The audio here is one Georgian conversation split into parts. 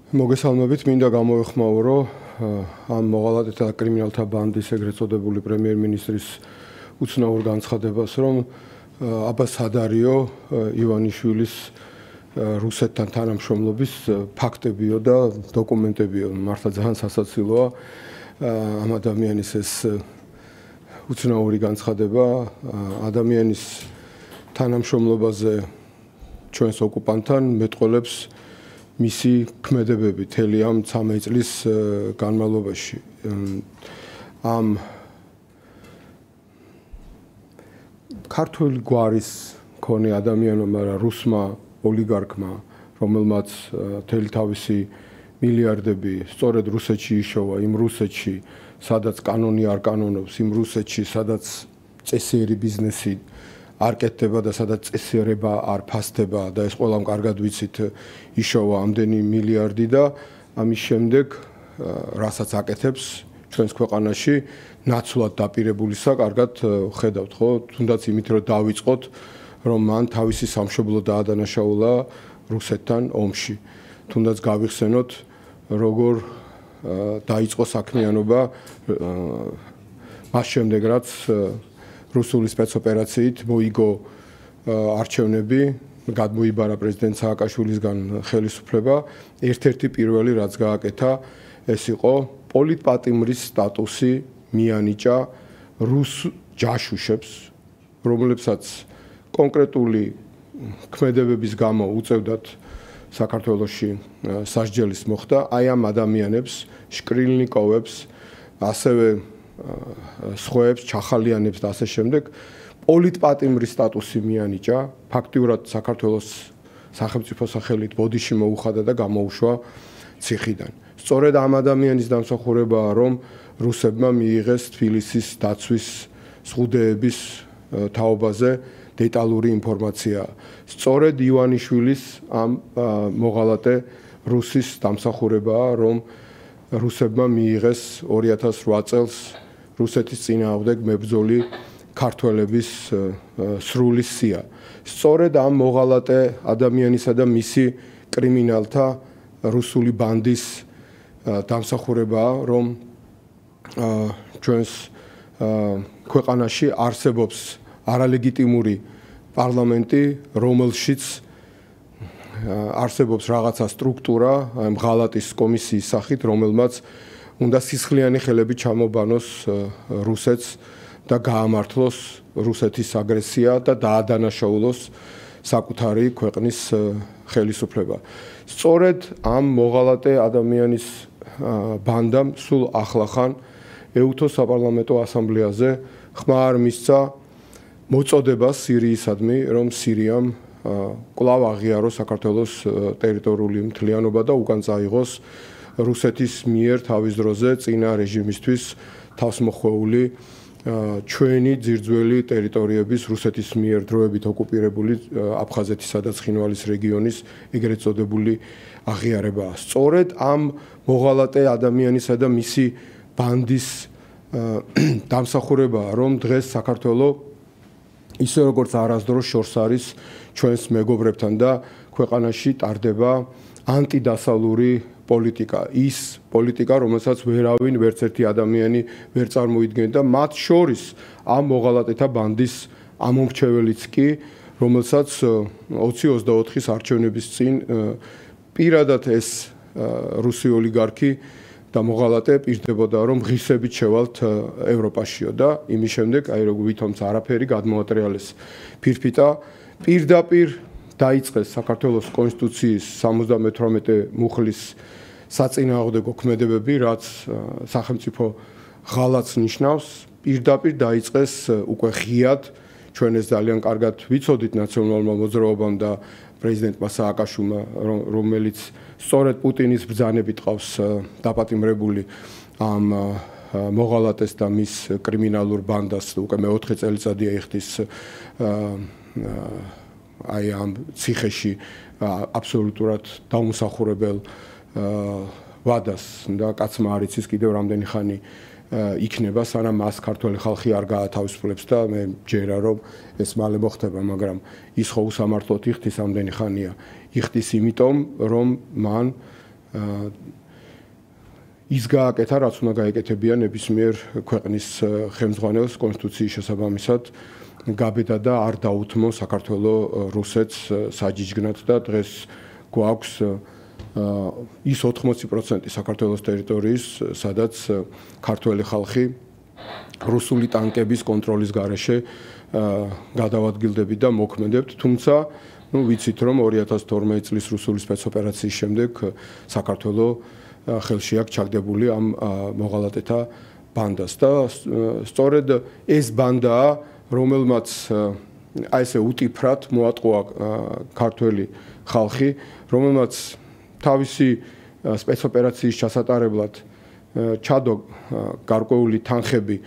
მოგესალმებით, მინდა გამოვეხმაურო ამ მოღალატეთა და კრიმინალთა ბანდის ეგრეთ წოდებული პრემიერ-მინისტრის უცნაურ განცხადებას, რომ აბას სადარიო ივანიშვილის რუსეთთან თანამშრომლობის ფაქტებიო და დოკუმენტებიო. მართლა ძალიან სასაცილოა ამ ადამიანის ეს უცნაური განცხადება ადამიანის თანამშრომლობაზე ჩვენს ოკუპანტთან მეტყოლებს მისი ქმედებები მთელი ამ 13 წლის განმავლობაში. ამ ქართული გვარის მქონე ადამიანმა, მაგრამ რუსმა ოლიგარქმა, რომელმაც მთელი თავისი მილიარდები სწორედ რუსეთში იშოვა, იმ რუსეთში, სადაც კანონი არ კანონობს, იმ რუსეთში, სადაც წესიერი ბიზნესი არ კეთდება და სადაც წესიერება არ ფასდება და ეს ყველამ კარგად ვიცით იშოვა ამდენი მილიარდი და ამის შემდეგ რასაც აკეთებს ჩვენს ქვეყანაში ნაცვლად დაპირებულისა კარგად ხედავთ ხო თუნდაც იმით რომ დავიწყოთ რომ მან თავისი სამშობლო დაადანაშაულა რუსეთთან ომში თუნდაც გავიხსენოთ როგორ დაიწყო საქმიანობა მას შემდეგ რაც რუსული სპეცოპერაციით მოიგო არჩევნები, გადმოიბარა პრეზიდენტ სააკაშვილისგან ხელისუფლება. ერთ-ერთი პირველი რაც გააკეთა, ეს იყო პოლიტპატიმრის სტატუსი მიანიჭა რუს ჯაშუშებს, რომლებსაც კონკრეტული ქმედებების გამო უწევდათ საქართველოში სასჯელის მოხდა. აი ამ ადამიანებს, შკრილნიკოვებს, ასევე სხვაებს, ჩახალიანებს და ასე შემდეგ პოლიტპატიმრის სტატუსი მიანიჭა. ფაქტიურად საქართველოს სახელმწიფო სახელით ბოდიში მოუხადა და გამოუშვა ციხიდან. სწორედ ამ ადამიანის დამსახურებაა, რომ რუსებმა მიიღეს თბილისის დაცვის სხუდეების თაობაზე დეტალური ინფორმაცია. სწორედ ივანიშვილის ამ მოღალატე რუსის დამსახურებაა, რომ რუსებმა მიიღეს 2008 წელს რუსეთის წინააღმდეგ მებრძოლი ქართველების სრული სია. სწორედ ამ მოღალატე ადამიანისა და მისი კრიმინალთა რუსული ბანდის დამსახურებაა, რომ ჩვენს ქვეყანაში არსებობს არალეგიტიმური პარლამენტი, რომელშიც არსებობს რაღაცა სტრუქტურა, ამ ღალატის კომისიის სახით, რომელმაც უნდა სისხლიანი ხელები ჩამობანოს რუსეთს და გაამართლოს რუსეთის აგრესია და დაადანაშაულოს საკუთარი ქვეყნის ხელისუფლება. სწორედ ამ მოღალატე ადამიანის ბანდამ სულ ახლახან ეუთოს საპარლამენტო ასამბლეაზე ხმა არ მისცა მოწოდება სირიისადმი, რომ სირიამ კვლავ აღიაროს საქართველოს ტერიტორიული მთლიანობა და უკან წაიღოს რუსეთის მიერ თავის დროზე წინა რეჟიმისთვის თავსმოხვეული ჩვენი ძირძველი ტერიტორიების რუსეთის მიერ დროებით ოკუპირებული აფხაზეთისა და ცხინვალის რეგიონის ეგრეთ წოდებული აღიარებაა. სწორედ ამ მოღალატე ადამიანისა და მისი ბანდის დამსახურებაა, რომ დღეს საქართველო ისე როგორც არასდროს შორს არის ჩვენს მეგობრებთან და ქვეყანაში ტარდება ანტიდასავლური პოლიტიკა, ის პოლიტიკა, რომელსაც ვერავინ ვერც ერთი ადამიანი ვერ წარმოიდგენდა, მათ შორის ამ მოღალატეთა ბანდის ამომრჩეველიც კი, რომელსაც 2024-ის არჩევნების წინ პირადად ეს რუსი ოლიგარქი და მოღალატე პირდებოდა, რომ ღირსებით შევალთ ევროპაშიო და იმის შემდეგ, აი როგორ ვითომც არაფერი გადმოატრიალეს ფირფიტა, პირდაპირ დაიწყეს საქართველოს კონსტიტუციის 78 მუხლის საწინააღმდეგო ქმედებები, რაც სახელმწიფო ღალატს ნიშნავს, პირდაპირ დაიწყეს უკვე ღიად, ჩვენ ეს ძალიან კარგად ვიცოდით ნაციონალურმა მოძრაობამ და პრეზიდენტმა სააკაშვილმა, რომელიც სწორედ პუტინის ბრძანებით ყავს დაპატიმრებული ამ მოღალატეს და მის კრიმინალურ ბანდას უკვე მე-4 წელიწადია იხდის აი ამ ციხეში აბსოლუტურად დაუმსახურებელ ვადას და კაცმა არ იცის კიდევ რამდენი ხანი იქნება, სანამ მას ქართველი ხალხი არ გაათავისუფლებს და მე ჯერა რომ ეს მალე მოხდება, მაგრამ ის ხო უსამართლოდ იხდის ამდენი ხანია. იხდის იმიტომ, რომ მან ის გააკეთა, რაც უნდა გაეკეთებია ნებისმიერ ქვეყნის ხელმძღვანელს კონსტიტუციის შესაბამისად გაბედა და არ დაუთმო საქართველოს რუსეთს საჯიჯგნად და დღეს გვაქვს ის 80% საქართველოს ტერიტორიის, სადაც ქართველი ხალხი რუსული ტანკების კონტროლის გარეშე გადავადგილდებით და მოქმედებთ, თუმცა ვიცით რომ 2012 წლის რუსული სპეცოპერაციის შემდეგ საქართველოს ხელში აქვს ჩაგდებული ამ მოღალატეთა ბანდას და სწორედ ეს ბანდაა, რომელმაც აი ესე უტიფრად მოატყუა ქართველი ხალხი, რომელმაც თავისი სპეცოპერაციის ჩასატარებლად ჩადო გარკვეული თანხები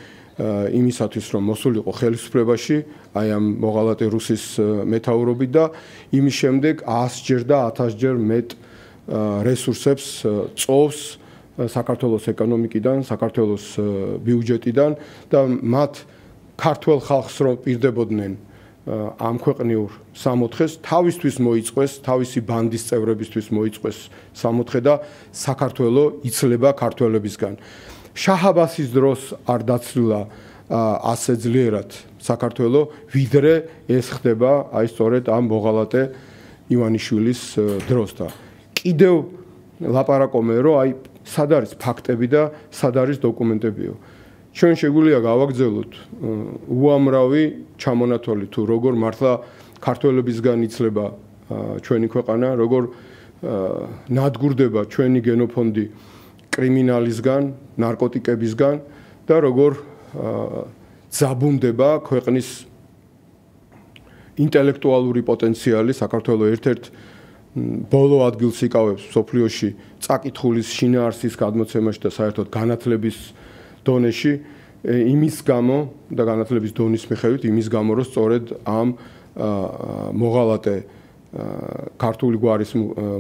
იმისათვის რომ მოსულიყო ხელისუფლებაში, აი ამ მოღალატე რუსის მეთაურობით და იმის შემდეგ 100-ჯერ და 1000-ჯერ მეტ რესურსებს წოვს საქართველოს ეკონომიკიდან, საქართველოს ბიუჯეტიდან და მათ ქართველ ხალხს რომ პირდებოდნენ ამ ქვეყნიურ სამოთხეს, თავისთვის მოიწყვეს, თავისი ბანდის წევრებისთვის მოიწყვეს სამოთხე და საქართველოს იცლება ქართველებისგან. შაჰ-აბასის დროს არ დაცვლა ასე ძლიერად საქართველოს, ვიდრე ეს ხდება აი სწორედ ამ მოღალატე ივანიშვილის დროს და კიდევ ლაპარაკობენ რომ აი სად არის ფაქტები და სად არის დოკუმენტებიო. ჩვენ შეგვიძლია გავაგრძელოთ უამრავი ჩამონათვალი თუ როგორ მართლა ქართველებისგან იცლება ჩვენი ქვეყანა, როგორ ნადგურდება ჩვენი გენოფონდი კრიმინალისგან, ნარკოტიკებისგან და როგორ ძაბუნდება ქვეყნის ინტელექტუალური პოტენციალი. საქართველოს ერთ-ერთ ბოლო ადგილს იკავებს მსოფლიოში წაკითხulis შინაარსის გადმოცემაში და საერთოდ განათლების დონეში, იმის გამო და განათლების დონის მიხედვით იმის გამო რომ სწორედ ამ მოღალატე ქართული გვარის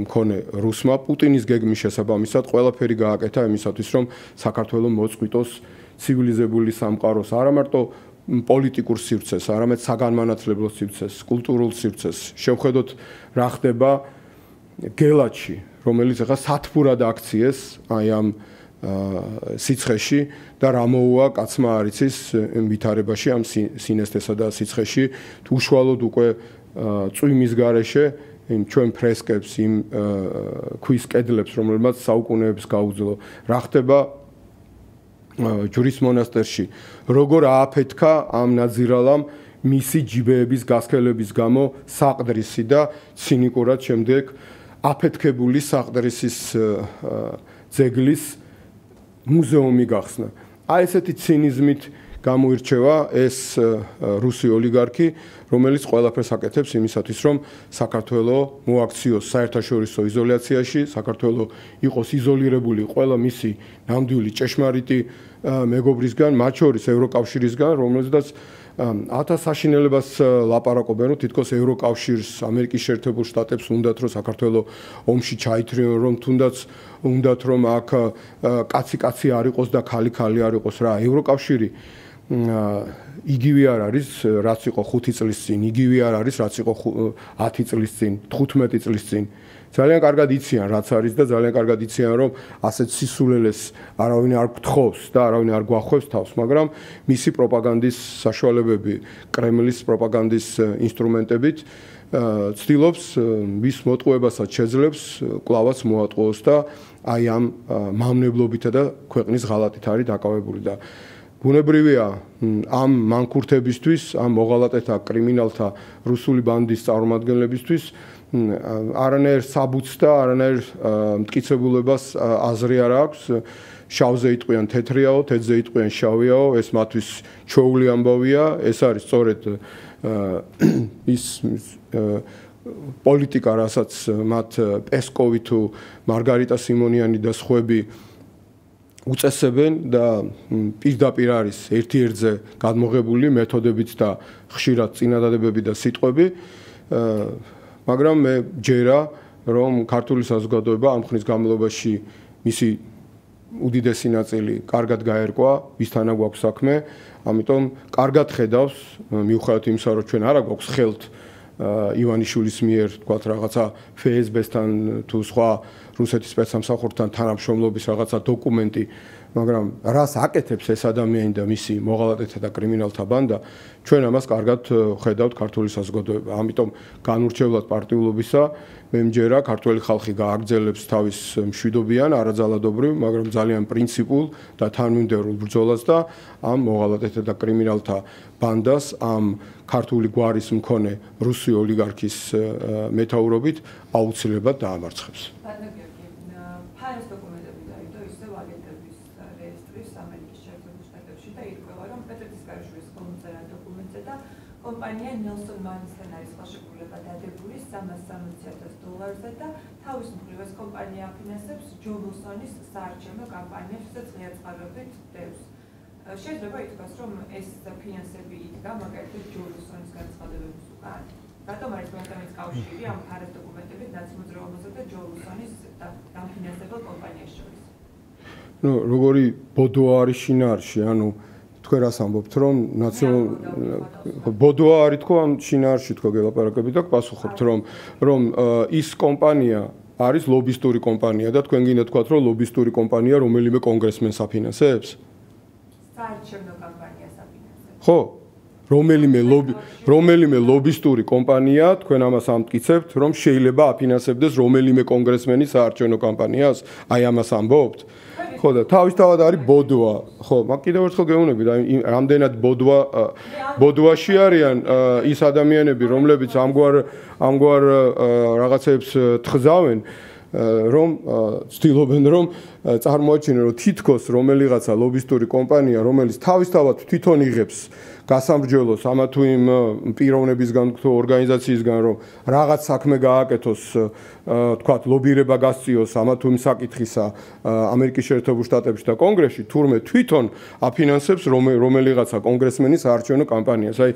მქონე რუსმა პუტინის გეგმის შესაბამისად ყველაფერი გააკეთა იმისათვის რომ საქართველოს მოწყვიტოს ცივილიზებული სამყაროს, არა მარტო პოლიტიკურ სივრცეს, არამედ საგანმანათლებლო სივრცეს, კულტურულ სივრცეს. შევხედოთ რა ხდება გელათში, რომელიც ახლა სათბურად აქციეს აი ამ სიცხეში და რა მოუვა კაცმა არ იცის ვითარებაში ამ სინესტესა და სიცხეში უშუალოდ უკვე წვიმის გარეშე იმ ჩვენ ფრესკებს, იმ ქვის კედლებს, რომელმაც საუკუნეებს გაუძლო. რა ხდება ჯვრის მონასტერში, როგორ ააფეთქა ამ ნაძირალამ მისი ჯიბეების გასქელების გამო საყდრისი და ცინიკურად შემდეგ აფეთქებული საყდრისის ძეგლის მუზეუმი გახსნა. აი ესეთი ცინიზმით გამოირჩევა ეს რუსი ოლიგარქი, რომელიც ყველაფერს აკეთებს იმისათვის, რომ საქართველოს მოაქციოს საერთაშორისო იზოლაციაში, საქართველოს იყოს იზოლირებული ყველა მისი ნამდვილი ჭეშმარიტი მეგობრისგან, მათ შორის ევროკავშირისგან, რომელზედაც 1000 საშინელებას ლაპარაკობენ, რომ თითქოს ევროკავშირს, ამერიკის შეერთებულ შტატებს უნდათ, რომ საქართველოს ომში ჩაითრიონ, რომ თუნდაც უნდათ, რომ აქ კაცი არ იყოს და ქალი არ იყოს რა. ევროკავშირი იგივე არ არის, რაც იყო 5 წლის წინ, იგივე არ არის, რაც იყო 10 წლის წინ, 15 წლის წინ. ძალიან კარგად იციან, რაც არის და ძალიან კარგად იციან, რომ ასეთ სისულელეს არავინ არ გთხოვს და არავინ არ გვახვევს თავს, მაგრამ მისი პროპაგანდის საშუალებები, კრემლის პროპაგანდის ინსტრუმენტებით ცდილობს მის მოტყუებასაც შეძლებს, კლავაც მოატყუოს და აი ამ მამნებლობითა და ქვეყნის ღალატით არის დაკავებული და ბუნებრივია ამ მანქურთებისთვის, ამ მოღალატეთა, კრიმინალთა, რუსული ბანდის წარმომადგენლებისთვის არანაირ საბუთს და არანაირ მტკიცებულებას აზრი არ აქვს. შავზე იტყვიან თეთრიაო, თეთრზე იტყვიან შავიაო, ეს მათთვის ჩვეული ამბავია, ეს არის სწორედ ის პოლიტიკა, რასაც მათ პესკოვი თუ მარგარიტა სიმონიანი და სხვები უწესებენ და პირდაპირ არის ერთ-ერთზე გადმოღებული მეთოდებით და ხშირად წინადადებები და სიტყვები, მაგრამ მე ჯერა რომ ქართული საზოგადოება ამ ხნის განმავლობაში მისი უდიდესი ნაწილი კარგად გაერკვა, ვისთანა გვაქვს საქმე, ამიტომ კარგად ხედავს, მიუხედავად იმისა, რომ ჩვენ არა გვაქვს ხელთ ივანიშვილის მიერ თქვათ რაღაცა ფსბ-სთან თუ სხვა რუსეთის სპეცსამსახურთან თანამშრომლობის რაღაცა დოკუმენტი, მაგრამ რას აკეთებს ეს ადამიანი და მისი მოღალატეთა და კრიმინალთა ბანდა, ჩვენ ამას კარგად ხედავთ ქართული საზოგადოება. ამიტომ განურჩევლად პარტიულობისა მე მჯერა ქართული ხალხი გააგრძელებს თავის მშვიდობიან, არაძალადობრივ, მაგრამ ძალიან პრინციპულ და თანმიმდევრულ ბრძოლას და ამ მოღალატეთა და კრიმინალთა ბანდას ამ ქართული გვარის მქონე რუსი ოლიგარქის მეთაურობით აუცილებლად დაამარცხებს. ფარის დოკუმენტები დაიდო ისევ აგენტების რეესტრის ამერიკის შეერთებულ შტატებში და ირკვევა, რომ პეტრეთის კარიშვილის კომუნიკაცია დოკუმენტზე და კომპანია Nelson Mann-თან არის ხელშეკრულება დადებული $360,000-ზე და თავის მხრივ ეს კომპანია აფინანსებს ჯო ვილსონის საარჩევნო კამპანიას, სადაც ღია წყაროებით დევს. შეიძლება ითქვას, რომ ეს ფინანსები იდგა მაგალითად ჯო ვილსონის განცხადებების უკან. რატომ არის მომენტის კავშირი ამ ფარის დოკუმენტებით ნაცმოძრაობასა და ჯო ვილსონის დამფინანსებელ კომპანიას შორის? ნუ როგორი ბოდოა არის შინაარსში, ანუ თქვენ რას ამბობთ, რომ ბოდოა არის თქო ამ შინაარსში თქო გელაპარაკებით და პასუხობთ, რომ ის კომპანია არის ლობისტური კომპანია და თქვენ გინდა თქვათ, რომ ლობისტური კომპანია რომელიმე კონგრესმენს აფინანსებს? საარჩევნო კამპანიას აფინანსებს. ხო, რომელიმე ლობისტური კომპანია, თქვენ ამას ამტკიცებთ, რომ შეიძლება აფინანსებდეს რომელიმე კონგრესმენის საარჩევნო კამპანიას, აი ამას ამბობთ? ხო და თავისთავად არის ბოდოა. ხო, მაგ კიდევ ერთხელ გეუბნებით, აი რამდენად ბოდოაში არიან ის ადამიანები, რომლებიც ამგვარ რაღაცებს თხზავენ, რომ ცდილობენ რომ წარმოაჩინონ, რომ თითქოს რომელიღაცა ლობისტური კომპანია, რომელიც თავისთავად თვითონ იღებს გასამბრძოლოს ამა თუ იმ პიროვნებისგან თუ ორგანიზაციისგან, რომ რაღაც საქმე გააკეთოს, თქვათ, ლობირება გასწიოს ამა თუ იმ საკითხისა ამერიკის შეერთებულ შტატებში და კონგრესში, თურმე თვითონ აფინანსებს რომელიღაცა კონგრესმენის საარჩევნო კამპანიას. აი,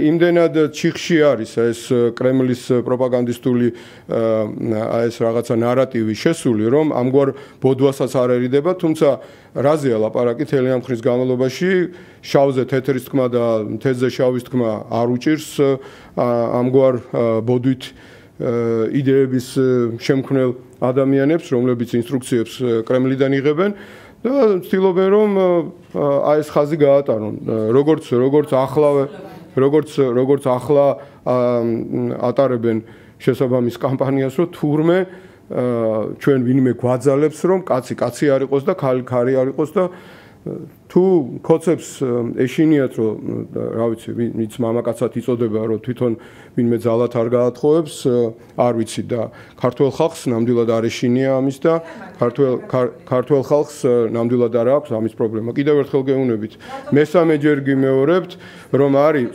იმდენად ჩიხში არის ეს კრემლის პროპაგანდისტული ეს რაღაცა ნარატივი შესული, რომ ამგვარ ბოდვასაც არ ერიდება, თუმცა რაზეა ლაპარაკი მთელი ამ ხნის განმავლობაში, შავზე თეთრის თქმა და თეთრზე შავის თქმა არ უჭირს ამგვარ ბოდვით იდეების შემქმნელ ადამიანებს, რომლებიც ინსტრუქციებს კრემლიდან იღებენ და ცდილობენ რომ აი ეს ხაზი გაატარონ, როგორც ახლა ატარებენ შესაბამის კამპანიას, რომ თურმე ჩვენ ვინმე გვაძალებს, რომ კაცი არ იყოს და ქალი არ იყოს და თუ კოცებს ეშინიათ, რომ რა ვიცი, ვინც მამაკაცად იწოდება, რომ თვითონ ვინმე ძალად არ გაათხოვებს, არ ვიცი და ქართულ ხალხს ნამდვილად არ ეშინია ამის და ქართულ ხალხს ნამდვილად არ აქვს ამის პრობლემა. კიდევ ერთხელ გეუბნებით, მესამეჯერ გიმეორებთ, რომ არის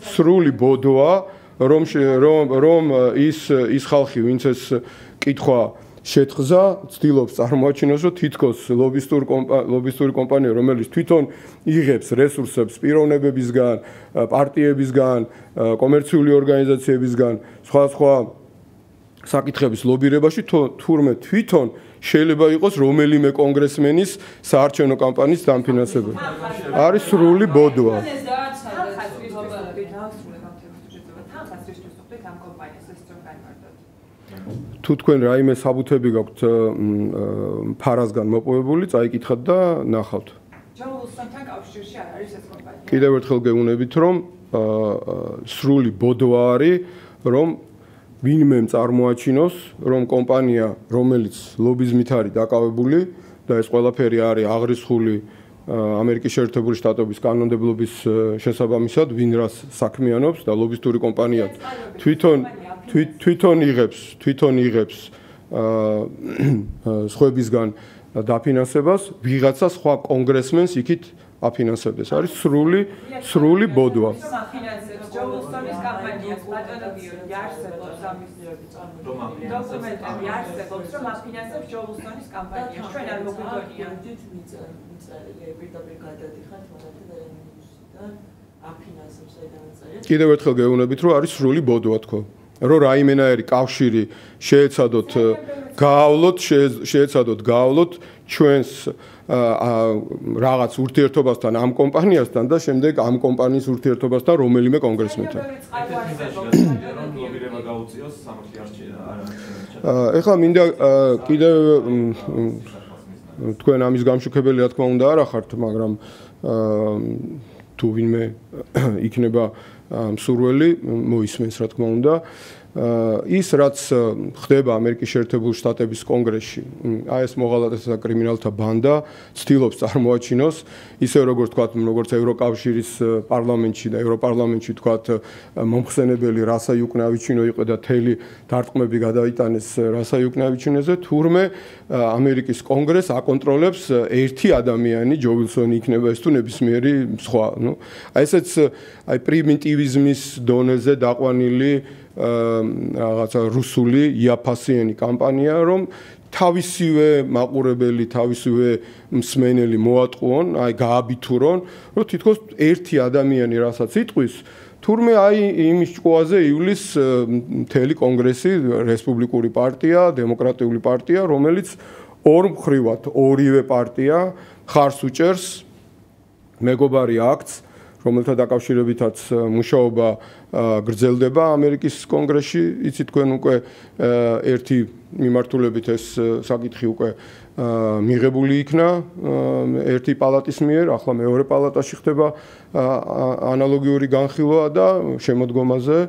სრული ბოდოა, რომ ის ხალხი, ვინც ეს კითხვა შეთხზა, ცდილობს წარმოაჩინოს, რომ თითქოს ლობისტური კომპანია, რომელიც თვითონ იღებს რესურსებს პიროვნებებისგან, პარტიებისგან, კომერციული ორგანიზაციებისგან, სხვა საკითხების ლობირებაში, თურმე თვითონ შეიძლება იყოს რომელიმე კონგრესმენის საარჩევნო კამპანიის დამფინანსებელი. არის სრული ბოდოა. თუ თქვენ რაიმე საბუთები გაქვთ ფარასგან მოპოვებული, წაიკითხათ და ნახავთ. კიდევ ერთხელ გეუბნებით, რომ სრული ბოდოა არის, რომ ვინმემ წარმოაჩინოს, რომ კომპანია, რომელიც ლობიზმით არის დაკავებული და ეს ყველაფერი არის აღრიცხული ამერიკის შეერთებული შტატების კანონმდებლობის შესაბამისად, ვინ რას საქმიანობს და ლობისტური კომპანია თვითონ იღებს სხვებისგან დაფინანსებას, ვიღაცა სხვა კონგრესმენს იქით აფინანსებდეს. არის სრული ბოდოა. დოკუმენტები არსებობს, რომ აფინანსებს ჯო ვილსონის კამპანიას. ჩვენ არ მოგვიგონია. კიდევ ერთხელ გეუბნებით, რომ არის სრული ბოდოა თქო. რომ რაიმენაერი კავშირი შეეცადოთ გავლოთ ჩვენს რაღაც ურთიერთობასთან ამ კომპანიასთან და შემდეგ ამ კომპანიის ურთიერთობასთან რომელიმე კონგრესმენთან. ეხლა მინდა კიდევ თქვენ ამის გამშუქებელი რა თქმა უნდა არ ახართ, მაგრამ თუ ვინმე იქნება მსურველი მოისმენს რა თქმა უნდა ის რაც ხდება ამერიკის შეერთებული შტატების კონგრესში აი ეს მოღალატეთა კრიმინალთა ბანდა ცდილობს წარმოაჩინოს ისე როგორც ევროკავშირის პარლამენტში და ევროპარლამენტში თქვათ მომხსენებელი რასა იუკნავიჩინო იყო და თელი დარტყმები გადაიტანეს რასა იუკნავიჩინოზე თურმე ამერიკის კონგრესს აკონტროლებს ერთი ადამიანი ჯო ვილსონი იქნება ეს თუ ნებისმიერი სხვა ნუ აი ესეც აი პრიმიტივიზმის დონეზე დაყვანილი რაღაცა რუსული იაფასიანი კამპანია რომ თავისივე მაყურებელი თავისივე მსმენელი მოატყუონ აი გააბითურონ რომ თითქოს ერთი ადამიანი რასაც იტყვის თურმე აი იმის ჭკუაზე ივლის მთელი კონგრესი რესპუბლიკური პარტია დემოკრატიული პარტია რომელიც ორმხრივად ორივე პარტია ხარს უჭერს მეგობარი აქტს რომელთა დაკავშირებითაც მუშაობა გრძელდება ამერიკის კონგრესში, იცით თქვენ უკვე ერთი მიმართულებით ეს საკითხი უკვე მიღებული იქნა ერთი პალატის მიერ, ახლა მეორე პალატაში ხდება ანალოგიური განხილვა და შემოდგომაზე,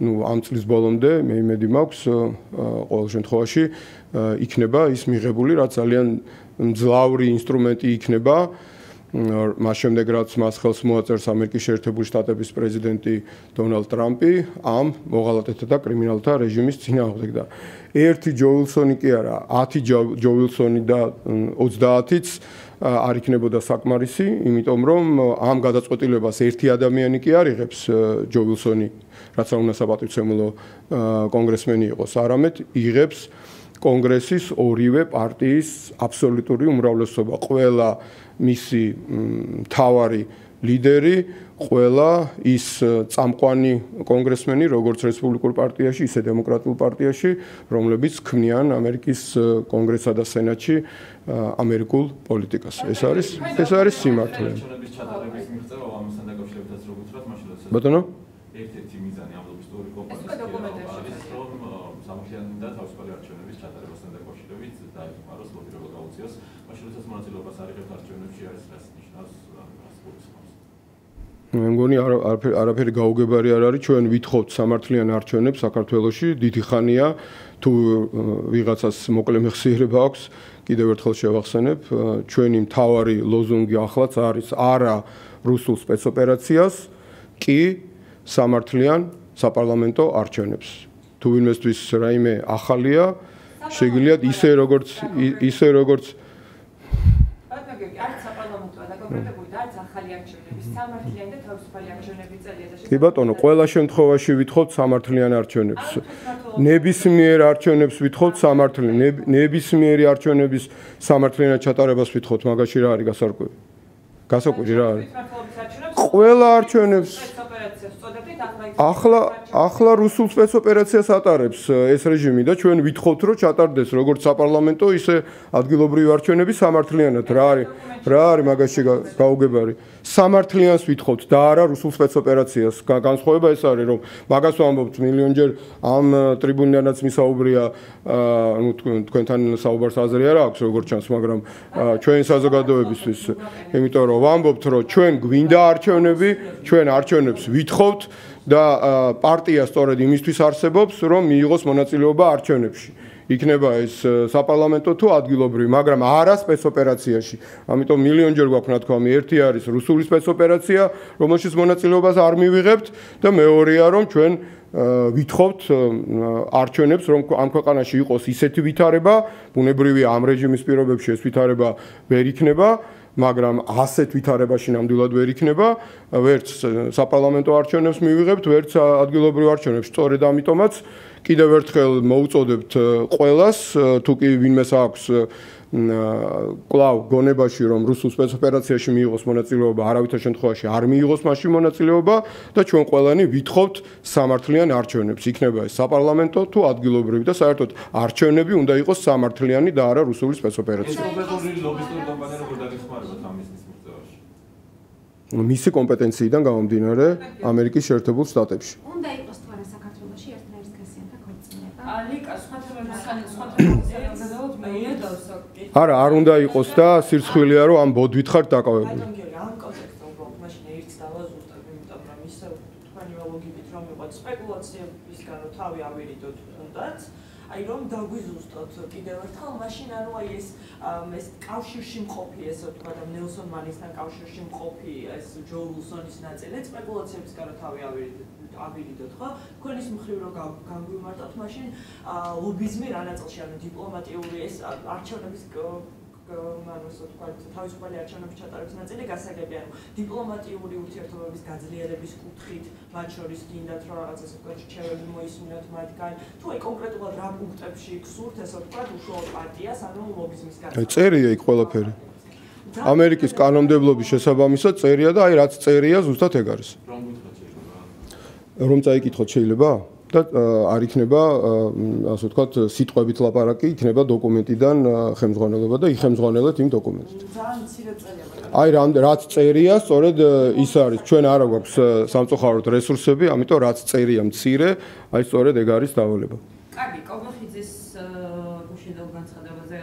ამ წლის ბოლომდე მე იმედი მაქვს ყოველ შემთხვევაში იქნება ის მიღებული, რაც ძალიან მძლავრი ინსტრუმენტი იქნება მას შემდეგ რაც მას ხელს მოაწერს ამერიკის შეერთებული შტატების პრეზიდენტი დონალდ ტრამპი ამ მოღალატეთა და კრიმინალთა რეჟიმის წინააღმდეგ და ერთი ჯო ვილსონი კი არა 10 ჯო ვილსონი და 30-იც არ იქნებოდა საკმარისი იმიტომ რომ ამ გადაწყვეტილებას ერთი ადამიანი კი არ იღებს ჯო ვილსონი რაც უნდა საპატივცემულო კონგრესმენი იყოს არამედ იღებს კონგრესის ორივე პარტიის აბსოლუტური უმრავლესობა ყველა მისი მთავარი ლიდერი ყველა ის წამყვანი კონგრესმენი როგორც რესპუბლიკურ პარტიაში ისე დემოკრატიულ პარტიაში რომლებიც ქმნიან ამერიკის კონგრესსა და სენატში ამერიკულ პოლიტიკას ეს არის სიმართლე ბატონო ერთ-ერთი მიზანი ამ ლობისტური კომპანიის სამართლიანი და თავისუფალი არჩევნების ჩატარებასთან დაკავშირებით დაეხმაროს ლობირებულ გაუწიოს მაშინ როდესაც მონაწილეობას არ იღებთ არჩევნებში არის რას ნიშნავს მე მგონი არაფერი გაუგებარი არ არის ჩვენ ვითხოვთ სამართლიან არჩევნებს საქართველოში დიდი ხანია თუ ვიღაცას მოკლე მეხსიერება აქვს კიდევ ერთხელ შევახსენებ ჩვენი მთავარი ლოზუნგი ახლაც არის არა რუსულ სპეცოპერაციას კი სამართლიან საპარლამენტო არჩევნებს თუ ვინმესთვის რაიმე ახალია შეგიძლიათ ისე როგორც არც საპარლამენტოა დაკონკრეტებული და არც ახალი არჩევნების სამართლიანი და თავისუფალი არჩევნების წელია და კი ბატონო ყველა შემთხვევაში ვითხოვთ სამართლიან არჩევნებს ნებისმიერ არჩევნებს ვითხოვთ სამართლიან ნებისმიერი არჩევნების სამართლიანად ჩატარებას ვითხოვთ მაგაში რა არის გასაკვირი რა არის ყველა არჩევნებს ახლა რუსულ სპეცოპერაციას ატარებს ეს რეჟიმი და ჩვენ ვითხოვთ რომ ჩატარდეს როგორც საპარლამენტო ისე ადგილობრივი არჩევნები სამართლიანად რა არის მაგაში გაუგებარი სამართლიანს ვითხოვთ და არა რუსულ სპეცოპერაციას განსხვავება ეს არის რომ მაგას ვამბობთ მილიონჯერ ამ ტრიბუნიდანაც მისაუბრია ნუ თქვენთან საუბარს აზრი არ აქვს როგორც ჩანს მაგრამ ჩვენი საზოგადოებისთვის იმიტომ რომ ვამბობთ რომ ჩვენ გვინდა არჩევნები ჩვენ არჩევნებს ვითხოვთ და პარტია სწორედ იმისთვის არსებობს რომ მიიღოს მონაწილეობა არჩევნებში იქნება ეს საპარლამენტო თუ ადგილობრივი მაგრამ არა სპეცოპერაციაში ამიტომ მილიონჯერ გვაქვს ნათქვამი ერთი არის რუსული სპეცოპერაცია რომელშიც მონაწილეობას არ მივიღებთ და მეორეა რომ ჩვენ ვითხოვთ არჩევნებს რომ ამ ქვეყანაში იყოს ისეთი ვითარება ბუნებრივია ამ რეჟიმის პირობებში ეს ვითარება ვერ იქნება მაგრამ ასეთ ვითარებაში ნამდვილად ვერ იქნება ვერც საპარლამენტო არჩევნებს მივიღებთ ვერც ადგილობრივ არჩევნებს სწორედ ამიტომაც კიდევ ერთხელ მოუწოდებთ ყველას თუ კი ვინმეს აქვს კლავ გონებაში რომ რუსულ სპეცოპერაციაში მიიღოს მონაწილეობა, არავითარ შემთხვევაში არ მიიღოს მაშინ მონაწილეობა და ჩვენ ყველანი ვითხოვთ სამართლიან არჩევნებს. იქნება ეს საპარლამენტო თუ ადგილობრივი და საერთოდ არჩევნები უნდა იყოს სამართლიანი და არა რუსული სპეცოპერაცია. კონკრეტული ლობისტური კომპანია როგორ დაგეხმარება ამ მიზნის მიღწევაში? მისი კომპეტენციიდან გამომდინარე ამერიკის შეერთებულ შტატებში. უნდა იყოს თორე საქართველოში ერთნაირი ქრისტიანთა ქორწინება? ალიკა სხვა არა, არ უნდა იყოს და სირცხვილია რომ ამ ბოდვით ხართ დაკავებული. ამ კონტექსტში უბრალოდ მაშინ ერთს დავაზუსტებ, იმიტომ რომ ისე თქვენი ლოგიკით რომ იყო სპეკულაციებისგან რომ თავი ავირიდოთ თუნდაც, აი რომ დაგვიზუსტოთ კიდევ ერთხელ, მაშინ ანუ აი ეს კავშირში მყოფი, ესე ვთქვათ, ნელსონ მანდელასთან კავშირში მყოფი ეს ჯო ვილსონის ნაწილი სპეკულაციებისგან რომ თავი ავირიდოთ, ხო? თქვენის მხრივ რომ განგვიმარტოთ, მაშინ ლობიზმი რა ნაწილში, ანუ დიპლომატიური ეს არჩევნების ანუ ასე ვთქვათ, თავისუფალი არჩევნების ჩატარების ნაწილი გასაგები, ანუ დიპლომატიური ურთიერთობების გაძლიერების კუთხით, მათ შორის გინდათ რომ რაღაც ასე ვთქვათ, რჩევები მოისმინოთ მათგან, თუ აი კონკრეტულად რა პუნქტებში გსურთ, ასე ვთქვათ, უშუალოდ პარტიას, ანუ ლობიზმის გასაგები. წერია იქ ყველაფერი. ამერიკის კანონმდებლობის შესაბამისად წერია და აი რაც წერია ზუსტად ეგ არის. რომ წაიკითხოთ შეიძლება და არ იქნება ასე ვთქვათ სიტყვებით ლაპარაკი, იქნება დოკუმენტიდან ხელმძღვანელობა და იხელმძღვანელეთ იმ დოკუმენტით. ძალიან მცირე წერია. აი რაც წერია, სწორედ ის არის. ჩვენ არ გვაქვს სამწუხაროდ რესურსები, ამიტომ რაც წერია მცირე, აი სწორედ ეგ არის დავალება. კარგი, კობახიძის გუშინდელ განცხადებაზე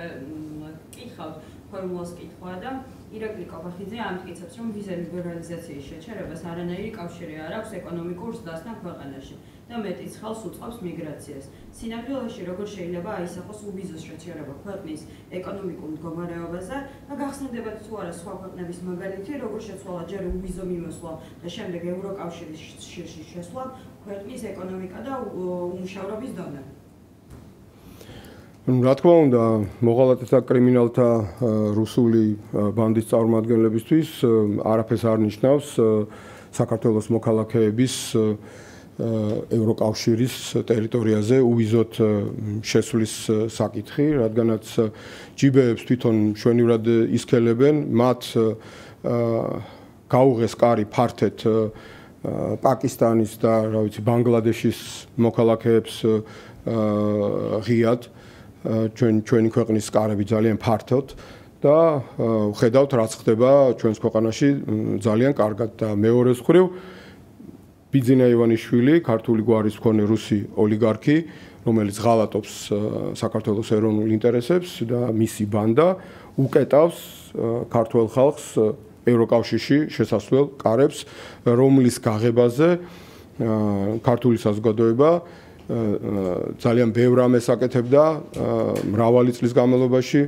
კითხავთ, ფორმულას კითხვა და ირაკლი კობახიძე ამტკიცებს, რომ ვიზა ლიბერალიზაციის შეჩერებას არანაირი კავშირი არ აქვს ეკონომიკურ ზრდასთან ქვეყანაში და მეტიც ხელს უწყობს მიგრაციას. სინამდვილეში როგორ შეიძლება აისახოს უვიზოს შეჩერება ქვეყნის ეკონომიკურ მდგომარეობაზე და გახსნილებათ თუ არა სხვა ქვეყნების მაგალითი, როგორ შეცვალა ჯერ უვიზო მიმოსვლა და შემდეგ ევროკავშირის შირში შესვლა ქვეყნის ეკონომიკა და უმუშავრობის დონე. რა თქმა უნდა, მოღალატეთა კრიმინალთა რუსული ბანდის წარმომადგენლებისთვის არაფერს არ ნიშნავს საქართველოს მოქალაქეების ევროკავშირის ტერიტორიაზე უვიზოთ შესვლის საკითხი, რადგანაც ჯიბეებს თვითონ მშვენივრად ისქელებენ, მათ გაუღეს კარი ფართეთ პაკისტანის და რა ვიცი ბანგლადეშის მოქალაქეებს ღიად ჩვენი ქვეყნის კარები ძალიან ფართოდ და ხედავთ რაც ხდება ჩვენს ქვეყანაში ძალიან კარგად და მეორე მხრივ ბიძინა ივანიშვილი ქართული გვარის მქონე რუსი ოლიგარქი რომელიც ღალატობს საქართველოს ეროვნულ ინტერესებს და მისი ბანდა უკეტავს ქართულ ხალხს ევროკავშირში შესასვლელ კარებს რომლის გაღებაზე ქართული საზოგადოება ძალიან ბევრ ამას აკეთებდა მრავალი წლის განმავლობაში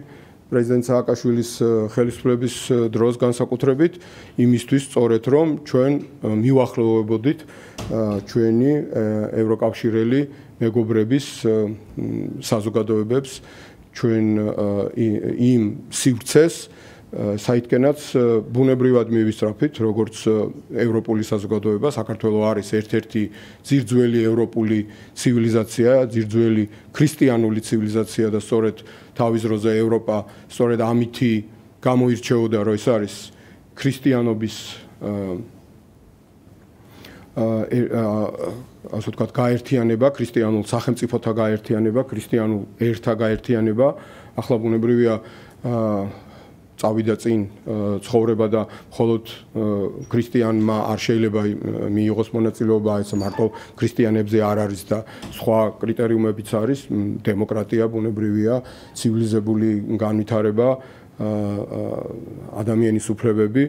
პრეზიდენტ სააკაშვილის ხელისუფლების დროს განსაკუთრებით იმისთვის სწორედ რომ ჩვენ მივახლოვებოდით ჩვენი ევროკავშირელი მეგობრების საზოგადოებებს ჩვენ იმ სივრცეს საითკენაც ბუნებრივად მივისწრაფით როგორც ევროპული საზოგადოება საქართველოს არის ერთ-ერთი ძირძველი ევროპული ცივილიზაცია, ძირძველი ქრისტიანული ცივილიზაცია და სწორედ თავის დროზე ევროპა სწორედ ამითი გამოირჩეოდა რომ ეს არის ქრისტიანობის ასე ვთქვათ გაერთიანება, ქრისტიანულ სახელმწიფოთა გაერთიანება, ქრისტიანულ ერთა გაერთიანება, ახლა ბუნებრივია წავიდა წინ ცხოვრება და მხოლოდ ქრისტიანმა არ შეიძლება მიიღოს მონაწილეობა, ეს მარტო ქრისტიანებზე არ არის და სხვა კრიტერიუმებიც არის, დემოკრატია, ბუნებრივია, ცივილიზებული განვითარება, ადამიანის უფლებები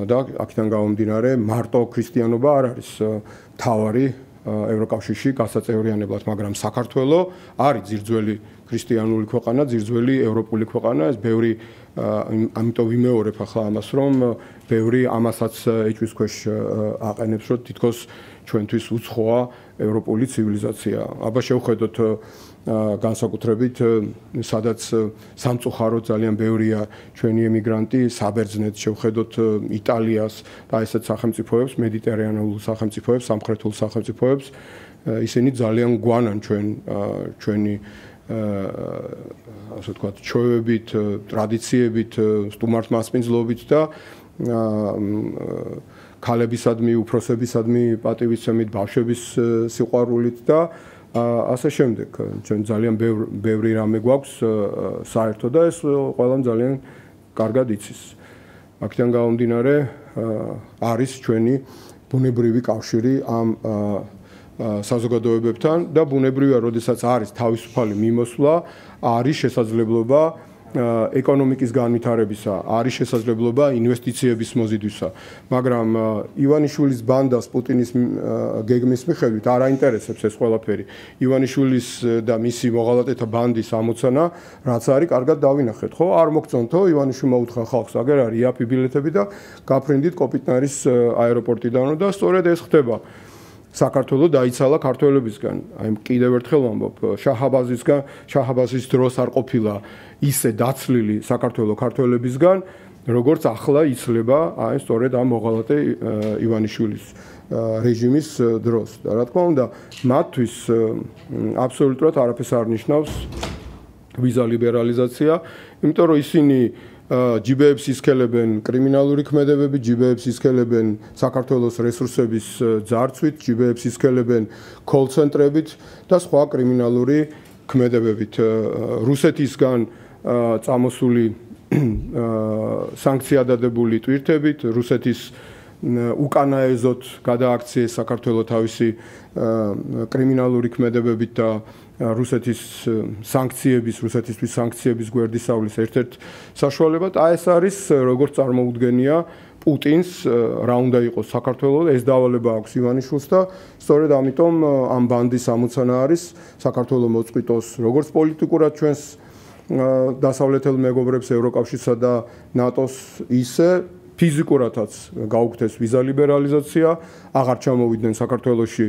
და აქედან გამომდინარე მარტო ქრისტიანობა არ არის თავარი ევროკავშირში გასაწევრიანებლად, მაგრამ საქართველოს არის ძირძველი ქრისტიანული ქვეყანა, ძირძველი ევროპული ქვეყანა, ეს ბევრი ამიტომ ვიმეორებ ახლა ამას, რომ ბევრი ამასაც ეჭვის ქვეშ აყენებს, რომ თითქოს ჩვენთვის უცხოა ევროპული ცივილიზაცია. აბა შევხედოთ განსაკუთრებით, სადაც სამწუხაროდ ძალიან ბევრია ჩვენი ემიგრანტი, საბერძნეთ, შევხედოთ იტალიას და ესეთ სახელმწიფოებს, მედიტერანულ სახელმწიფოებს, სამხრეთულ სახელმწიფოებს, ისინი ძალიან გვანან ჩვენი ასე ვთქვათ, ჩვევებით, ტრადიციებით, სტუმართ მასპინძლობით და ქალებისადმი, უფროსებისადმი პატივისცემით, ბავშვების სიყვარულით და ასე შემდეგ. ჩვენ ძალიან ბევრი რამე გვაქვს საერთო და ეს ყველამ ძალიან კარგად იცის. აქედან გამომდინარე არის ჩვენი ბუნებრივი კავშირი ამ საზოგადოებებთან და ბუნებრივია, როდესაც არის თავისუფალი მიმოსვლა, არის შესაძლებლობა ეკონომიკის განვითარებისა, არის შესაძლებლობა ინვესტიციების მოზიდვისა, მაგრამ ივანიშვილის ბანდას პუტინის გეგმის მიხედვით არ აინტერესებს ეს ყველაფერი. ივანიშვილის და მისი მოღალატეთა ბანდის ამოცანა, რაც არის, კარგად დავინახეთ, ხო? არ მოგწონთო, ივანიშვილმა უთხრა ხალხს, აგერ არის იაფი ბილეთები და გაფრინდით კოპიტნარის აეროპორტიდან და სწორედ ეს ხდება. საქართველოს დაიცალა ქართველებისგან. აი კიდევ ერთხელ ვამბობ, შაჰაბაზის დროს არ ყოფილა ისე დაცლილი საქართველოს ქართველებისგან, როგორც ახლა იცლება აი სწორედ ამ მოღალატე ივანიშვილის რეჟიმის დროს. და რა თქმა უნდა, მათთვის აბსოლუტურად არაფერს არ ნიშნავს ვიზა ლიბერალიზაცია, იმიტომ რომ ისინი ჯიბეებს ისქელებენ კრიმინალური ქმედებები, ჯიბეებს ისქელებენ საქართველოს რესურსების ძარცვით, ჯიბეებს ისქელებენ კოლ-ცენტრებით და სხვა კრიმინალური ქმედებებით. რუსეთისგან წამოსული სანქციადადებული ტვირთებით, რუსეთის უკანაეზოდ გადააქციეს საქართველოს თავისი კრიმინალური ქმედებებით და რუსეთის სანქციების გვერდისავლის ერთ-ერთ საშუალებად. აი ეს არის როგორც წარმოუდგენია პუტინს რა უნდა იყოს საქართველოს, ეს დავალება აქვს ივანიშვილს და სწორედ ამიტომ ამ ბანდის ამოცანა არის საქართველოს მოწყვიტოს როგორც პოლიტიკურად ჩვენს დასავლეთელ მეგობრებს ევროკავშირსა და ნატოს, ისე ფიზიკურადაც გაუქმდეს ვიზა ლიბერალიზაცია, აღარ ჩამოვიდნენ საქართველოში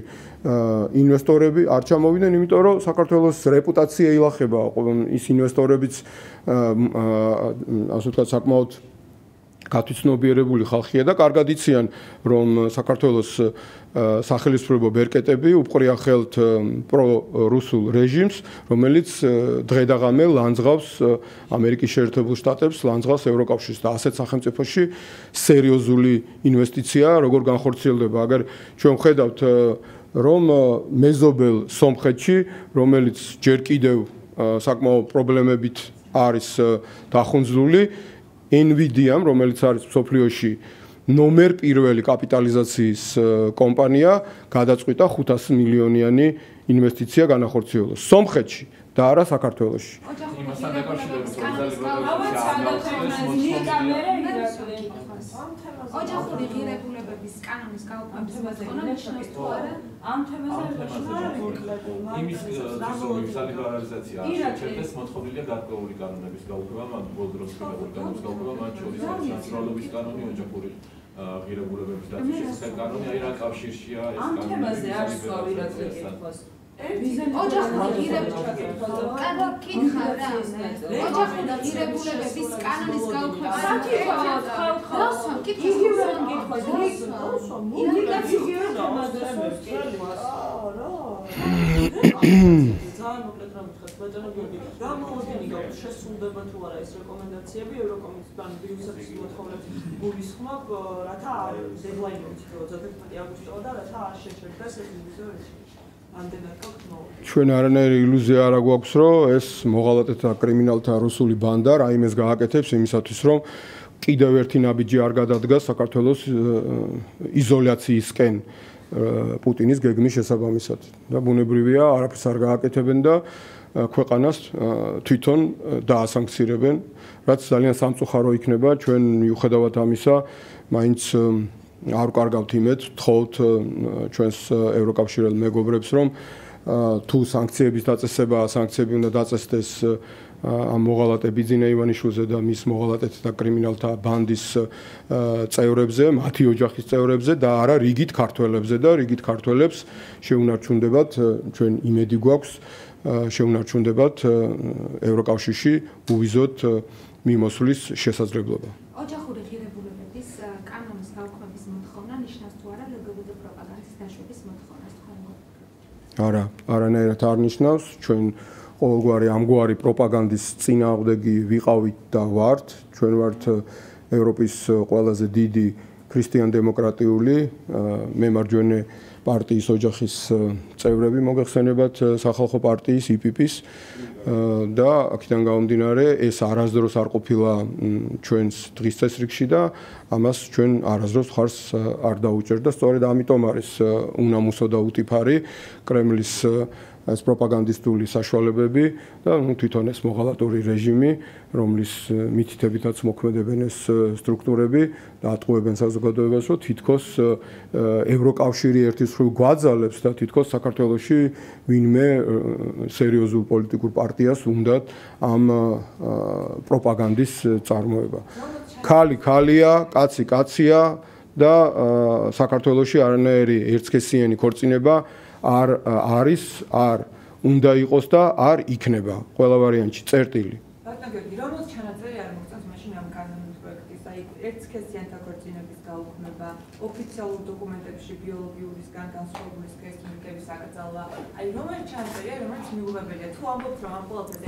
ინვესტორები, არ ჩამოვიდნენ, იმიტომ რომ საქართველოს რეპუტაცია ილახება, ის ინვესტორებიც ასე ვთქვათ საკმაოდ გათვითცნობიერებული ხალხია და კარგად იციან, რომ საქართველოს სახელმწიფო ბერკეტები უყრია ხელთ პრო-რუსულ რეჟიმს, რომელიც დღე-დაღამე ლანძღავს ამერიკის შეერთებულ შტატებს, ლანძღავს ევროკავშირს და ასეთ სახელმწიფოში სერიოზული ინვესტიცია როგორ განხორციელდება. აგერ ჩვენ ვხედავთ, რომ მეზობელ სომხეთში, რომელიც ჯერ კიდევ საკმაოდ პრობლემებით არის დახუნძლული, NVIDIA-მ, რომელიც არის მსოფლიოში ნომერ პირველი კაპიტალიზაციის კომპანია, გადაწყვიტა 500 მილიონიანი ინვესტიცია განახორციელოს სომხეთში და არა საქართველოში. ოჯახური ღირებულებების კანონის გაუქმების მოთხოვნა ნიშნავს თუ არა? ამ თემაზე იმის ვიზა ლიბერალიზაცია შეჩერდეს მოთხოვნილია გარკვეული კანონების გაუქმება, მათ ბოლდროს კანონის გაუქმება, მათ შორის ნაციონალობის კანონი, ოჯახური ღირებულებების დაცვის კანონი, აი რა კავშირშია ეს კანონი. ამ თემაზე არ სწავი რა კითხავს. ოჯახური ღირებულებების კანონის გაუქმება რა მოუდინი გაქვს შესრულდება თუ არა ეს რეკომენდაციები ევროკომისიიდან ვირუსების მოთხოვნებს გულისხმობ, რათა დედლაინით 31 აგვისტო და რათა არ შეჩერდეს ეს ვიზა რეჟიმი. ჩვენ არანაირი ილუზია არ გვაქვს, რომ ეს მოღალატეთა კრიმინალთა რუსული ბანდა რაიმეს გააკეთებს იმისათვის, რომ კიდევ ერთი ნაბიჯი არ გადადგას საქართველოს იზოლაციისკენ პუტინის გეგმის შესაბამისად. და ბუნებრივია, არაფერს არ გააკეთებენ და ქვეყანას თვითონ დაასანქცირებენ, რაც ძალიან სამწუხარო იქნება. ჩვენ მიუხედავად ამისა, მაინც არ ვკარგავთ იმედს, ვთხოვთ ჩვენს ევროკავშირელ მეგობრებს, რომ თუ სანქციების დაწესება, სანქციები უნდა დაწესდეს ამ მოღალატე ბიძინა ივანიშვილზე და მის მოღალატეთა კრიმინალთა ბანდის წევრებზე, მათი ოჯახის წევრებზე და არა რიგით ქართველებზე და რიგით ქართველებს შეუნარჩუნდებათ, ჩვენ იმედი გვაქვს, შეუნარჩუნდებათ ევროკავშირში უვიზოთ მიმოსვლის შესაძლებლობა. ოჯახური ღირებულებების კანონის გაუქმების მოთხოვნა ნიშნავს თუ არა ლგბტ პროპაგანდის დაშვების მოთხოვნას თქვენ? არა, არანაირად არ ნიშნავს. ჩვენ ყოველგვარი ამგვარი პროპაგანდის წინააღმდეგი ვიყავით და ვართ. ჩვენ ვართ ევროპის ყველაზე დიდი ქრისტიან-დემოკრატიული მემარჯვენე პარტიის ოჯახის წევრები მოგეხსენებათ სახალხო პარტიის IPP-ის და აქედან გამომდინარე ეს არასდროს არ ყოფილა ჩვენს დღის წესრიგში და ამას ჩვენ არასდროს ხარს არ დაუჭერდა. სწორედ ამიტომ არის უნამუსო და უტიფარი კრემლის ეს პროპაგანდისტული საშუალებები და თვითონ ეს მოღალატური რეჟიმი, რომლის მითითებითაც მოქმედებენ ეს სტრუქტურები და ატყუებენ საზოგადოებას, რომ თითქოს ევროკავშირი ერთის მხრივ გვაძალებს და თითქოს საქართველოში ვინმე სერიოზულ პოლიტიკურ პარტიას უნდათ ამ პროპაგანდის წარმოება. ქალი ქალია, კაცი კაცია და საქართველოში არანაირი ერთსქესიანი ქორწინება არ არის, არ უნდა იყოს და არ იქნება ყველა ვარიანტში წერტილი. ბატონო გიორგი, რომელს ჩანაწერი არ მოგწონს მაშინ ამ კანონის პროექტის, აი ერთსქესიანთა ქორწინების გაუქმება, ოფიციალურ დოკუმენტებში ბიოლოგიურისგან განსხვავებული სქესის აკრძალვა, აი რომელი ჩანაწერია, რომელიც მიუღებელია, თუ ამბობთ რომ ამ ყველაფერზე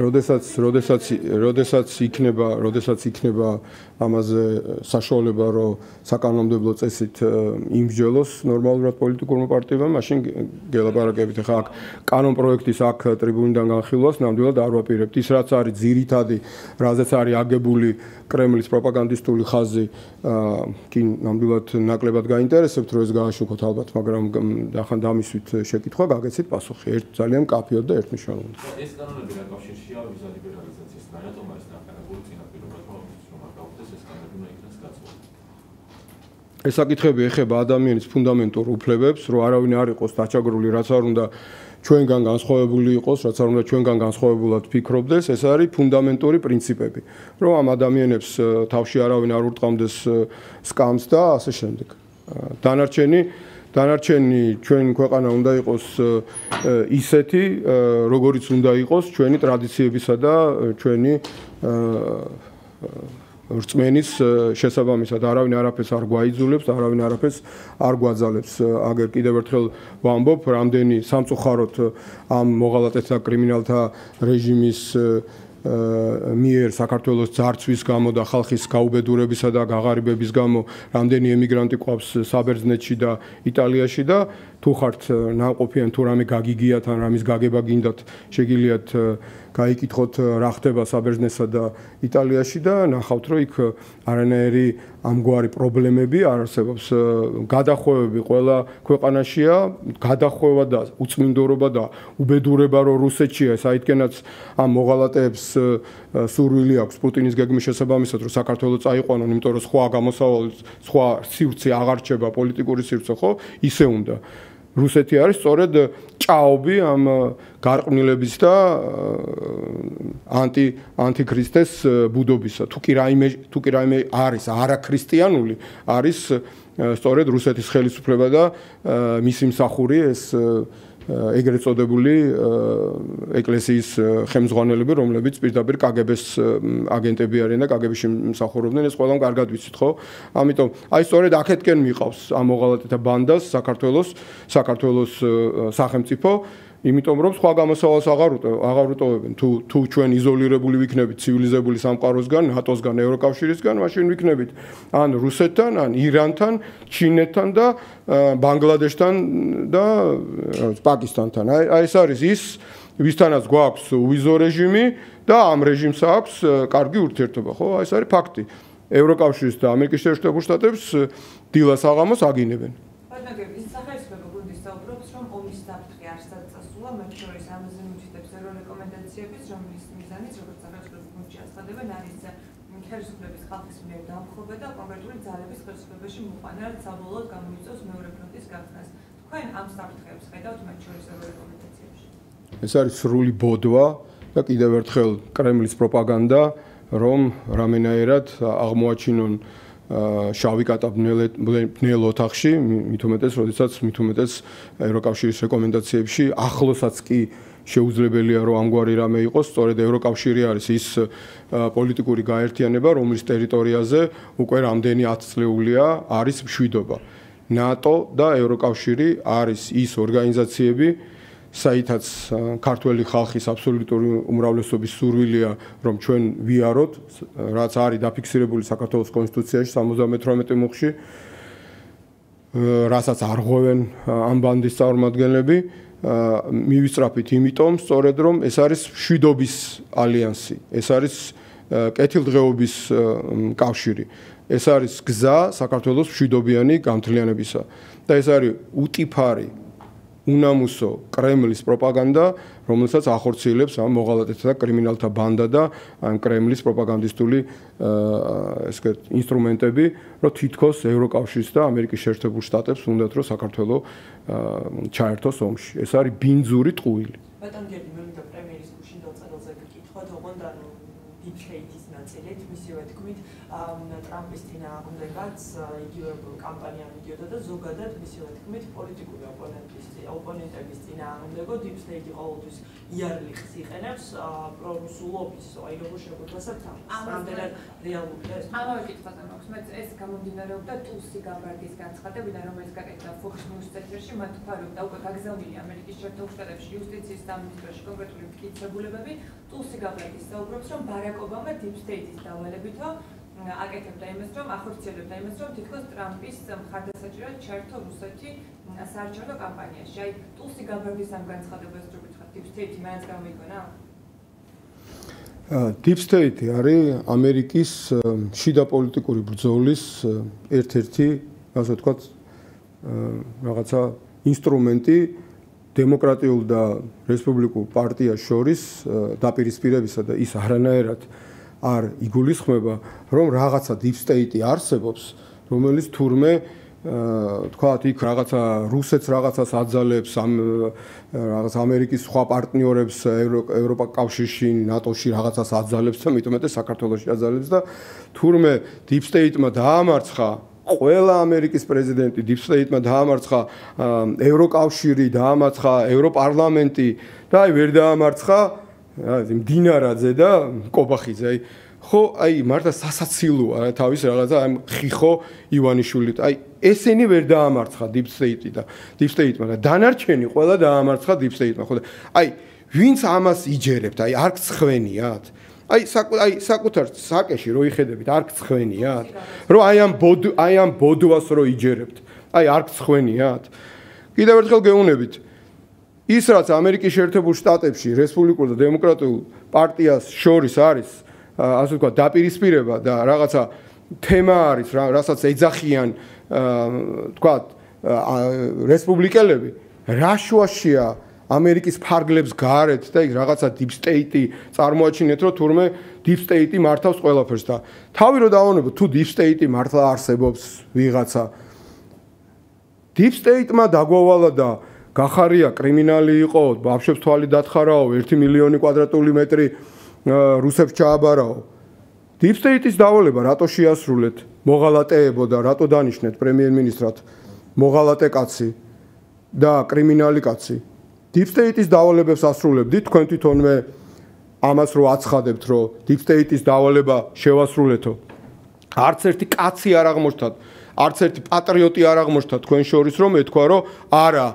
როდესაც იქნება ამაზე საშუალება, რომ საკანონმდებლო წესით იმსჯელოს ნორმალურად პოლიტიკურმა პარტიებმა, მაშინ გელაპარაკებით. ახლა აქ კანონ პროექტის აქ ტრიბუნიდან განხილვას ნამდვილად არ ვაპირებთ. ის რაც არის ძირითადი, რაზეც არის აგებული კრემლის პროპაგანდისტული ხაზი, კი ნამდვილად ნაკლებად გაინტერესებთ, რომ ეს გააშუქოთ ალბათ, მაგრამ ახლა დამისვით შეკითხვა, გაგეცით პასუხი. ერთ ძალიან მკაფიოდ და ერთმნიშვნელოვნად. ეს კანონები რა კავშირშია ვიზა ლიბერალიზაციის რატომ არის ნახანებული წინაპირობა, რომ არ გავხდეს ეს კანონები უნდა იქნას გაწეული? ეს საკითხები ეხება ადამიანის ფუნდამენტურ უფლებებს, რომ არავინ არ იყოს დაჩაგრული, რაც არ უნდა ჩვენგან განსხვავებული იყოს, რაც არ უნდა ჩვენგან განსხვავებულად ფიქრობდეს, ეს არის ფუნდამენტური პრინციპები, რომ ამ ადამიანებს თავში არავინ არ ურტყამდეს სკამს და ასე შემდეგ. დანარჩენი ჩვენი ქვეყანა უნდა იყოს ისეთი, როგორიც უნდა იყოს ჩვენი ტრადიციებისა და ჩვენი რწმენის შესაბამისად. არავინ არაფერს არ გვაიძულებს, არავინ არაფერს არ გვაძალებს. აგერ კიდევ ერთხელ ვამბობ, რამდენი სამწუხაროდ ამ მოღალატეთა კრიმინალთა რეჟიმის მიერ საქართველოს ძარცვის გამო და ხალხის გაუბედურებისა და გაღარიბების გამო რამდენი ემიგრანტი ყავს საბერძნეთში და იტალიაში და თუ ხართ ნაყოფიან თუ რამე გაგიგიათ ან რამის გაგება გინდათ შეგიძლიათ გაიკითხოთ რა ხდება საბერძნეთსა და იტალიაში და ნახავთ რომ იქ არანაირი ამგვარი პრობლემები არ არსებობს. გადახვევები ყველა ქვეყანაშია, გადახვევა და უწმინდორობა და უბედურება რომ რუსეთშია, საიდანაც ამ მოღალატეებს სურვილი აქვს პუტინის გეგმის შესაბამისად რომ საქართველოს წაიყვანონ, იმიტომ რომ სხვა გამოსავალი, სხვა სივრცე აღარ რჩება პოლიტიკური სივრცე, ხო? ისე უნდა. რუსეთი არის სწორედ ჭაობი ამ გარყვნილების და ანტიქრისტეს ბუდობისა. თუ კი რაიმე არის არაქრისტიანული, არის სწორედ რუსეთის ხელისუფლება და მისი მსახური ეს ეგრეთ წოდებული ეკლესიის ხელმძღვანელები, რომლებიც პირდაპირ KGB-ს აგენტები არიან და KGB-ში მსახურობდნენ, ეს ყველამ კარგად ვიცით, ხო? ამიტომ აი სწორედ აქეთკენ მიყავს ამ მოღალატეთა ბანდას საქართველოს სახელმწიფო, იმიტომ რომ სხვა გამოსავალს აღარ უტოვებენ. თუ ჩვენ იზოლირებული ვიქნებით ცივილიზებული სამყაროსგან, ნატოსგან, ევროკავშირისგან, მაშინ ვიქნებით ან რუსეთთან, ან ირანთან, ჩინეთთან და ბანგლადეშთან და პაკისტანთან. აი ეს არის ის, ვისთანაც გვაქვს უვიზო რეჟიმი და ამ რეჟიმს აქვს კარგი ურთიერთობა, ხო? აი ეს არის ფაქტი. ევროკავშირის და ამერიკის შეერთებულ შტატებს დილას აღამოს აგინებენ. ბატონო, სახელმწიფო გუნდის საუბრობს, რომ ომის საფრთხე არსად წასულა, მათ შორის ამაზე მითითებს ევრორეკომენდაციების, რომლის მიზანიც, როგორც სახელმწიფო გუნდში აცხადებენ, არის ხელისუფლების ხალხის მიერ დამხობა და კონკრეტული ძალების ხელისუფლებაში მოყვანა, რაც საბოლოოდ გამოიწვევს მეორე ფრონტის გახსნას. თქვენ ამ საფრთხეებს ხედავთ მათ შორის ევრორეკომენდაციებში? ეს არის სრული ბოდვა და კიდევ ერთხელ კრემლის პროპაგანდა, რომ რამენაერად აღმოაჩინონ შავი კატა ბნელ ოთახში, მით უმეტეს ევროკავშირის რეკომენდაციებში ახლოსაც კი შეუძლებელია რომ ამგვარი რამე იყოს, სწორედ ევროკავშირი არის ის პოლიტიკური გაერთიანება, რომლის ტერიტორიაზე უკვე რამდენი 10 წლეულია არის მშვიდობა. ნატო და ევროკავშირი არის ის ორგანიზაციები, საითაც ქართველი ხალხის აბსოლუტური უმრავლესობის სურვილია, რომ ჩვენ ვიაროთ, რაც არის დაფიქსირებული საქართველოს კონსტიტუციაში 78 მუხლში, რასაც არ ღვევენ ამ ბანდის წარმომადგენლები, მივისწრაფით იმიტომ, სწორედ რომ ეს არის მშვიდობის ალიანსი, ეს არის კეთილდღეობის კავშირი, ეს არის გზა საქართველოს მშვიდობიანი გამთლიანებისა და ეს არის უტიფარი უნამუსო კრემლის პროპაგანდა, რომელსაც ახორციელებს ამ მოღალატეთა და კრიმინალთა ბანდა და ამ კრემლის პროპაგანდისტული ინსტრუმენტები, რომ თითქოს ევროკავშირს და ამერიკის შეერთებულ შტატებს უნდათ რომ საქართველოს ჩაერთოს ომში. ეს არის ბინძური ტყუილი. ბატონ გერგი, მე მინდა პრემიერის გუშინ დაწერილზე გკითხოთ, ოღონდ deep state-ის ნაწილით, მისივე თქმით, ტრამპის წინააღმდეგაც იგივე კამპანია მიდიოდა და ზოგადად მისივე თქმით პოლიტიკური ოპონენტების წინააღმდეგო deep state-ი ყოველთვის იარლიხს იყენებს პრორუსულობის, აი როგორ შეგვიძლია ამდენად რეალურია ეს? ამავე კითხვა მაქვს, მე ეს გამომდინარეობდა ტულსი გაბრაგის განცხადებიდან, რომელიც გაკეთდა Fox News წესრიგში, მათ თქვა, რომ და უკვე გაგზავნილი ამერიკის შეერთებულ შტატებში იუსტიციის სამინისტროში კონკრეტული მტკიცებულებები, ტულსი გაბრაგის საუბრობს, რომ ბარაკ ობამა deep state-ის დავალებითო აკეთებდა იმას, რომ ახორციელებდა იმას, რომ თითქოს ტრამპის მხარდასაჭერად ჩაერთო რუსეთი საარჩევნო კამპანიაში. აი, ტულსი გაბრაგის ამ განცხადებას რო გითხრათ, deep state-ი მაინც გამოიგონა? Deep state არის ამერიკის შიდა პოლიტიკური ბრძოლის ერთ-ერთი, ასე ვთქვათ, რაღაცა ინსტრუმენტი დემოკრატიულ და რესპუბლიკურ პარტიას შორის დაპირისპირებისა და ის არანაირად არ იგულისხმება, რომ რაღაცა deep state-ი არსებობს, რომელიც თურმე თქვათ იქ რაღაცა რუსეთს რაღაცას აძალებს, რაღაც ამერიკის სხვა პარტნიორებს ევროპა კავშირში, ნატოში რაღაცას აძალებს და მithumetes საქართველოში აძალებს და თურმე deep state-მა დაამარცხა ყველა ამერიკის პრეზიდენტი, deep state-მა დაამარცხა ევროკავშირი, დაამარცხა ევროპარლამენტი და აი ვერ დაამარცხა მდინარაძე და კობახიძე. აი ხო, აი მართლა სასაცილოა თავის რაღაცა ამ ხიხო ივანიშვილი. აი ესენი ვერ დაამარცხა deep state-ი და deep state-მა და დანარჩენი ყველა დაამარცხა deep state-მა. ხო და აი ვინც ამას იჯერებთ, აი არ გცხვენიათ? აი საკუთარ საკეში რო იხედებით, არ გცხვენიათ? რომ აი ამ ბოდვას რო იჯერებთ, აი არ გცხვენიათ? კიდევ ერთხელ გეუბნებით, ის რაც ამერიკის შეერთებულ შტატებში რესპუბლიკურ და დემოკრატიულ პარტიას შორის არის, ასე ვთქვათ, დაპირისპირება და რაღაცა თემა არის, რასაც ეძახიან, ვთქვათ, რესპუბლიკელები, რა შუაშია ამერიკის ფარგლებს გარეთ და იქ რაღაცა deep state-ი წარმოაჩინეთ, რომ თურმე deep state-ი მართავს ყველაფერს და თავი რო დავანებოთ, თუ deep state-ი მართლა არსებობს ვიღაცა, deep state-მა დაგვავალა და გახარია კრიმინალი იყო, ბავშვებს თვალი დათხარაო, 1 მილიონი კვადრატული მეტრი რუსებს ჩააბარაო. Deep state-ის დავალება რატო შეასრულეთ? მოღალატეებო და რატო დანიშნეთ პრემიერ-მინისტრად მოღალატე კაცი და კრიმინალი კაცი? Deep state-ის დავალებებს ასრულებდით, თქვენ თვითონვე ამას რო აცხადებთ, რომ deep state-ის დავალება შევასრულეთო. არც ერთი კაცი არ აღმოჩნდათ, არც ერთი პატრიოტი არ აღმოჩნდათ თქვენ შორის, რომ ეთქვა, რომ არა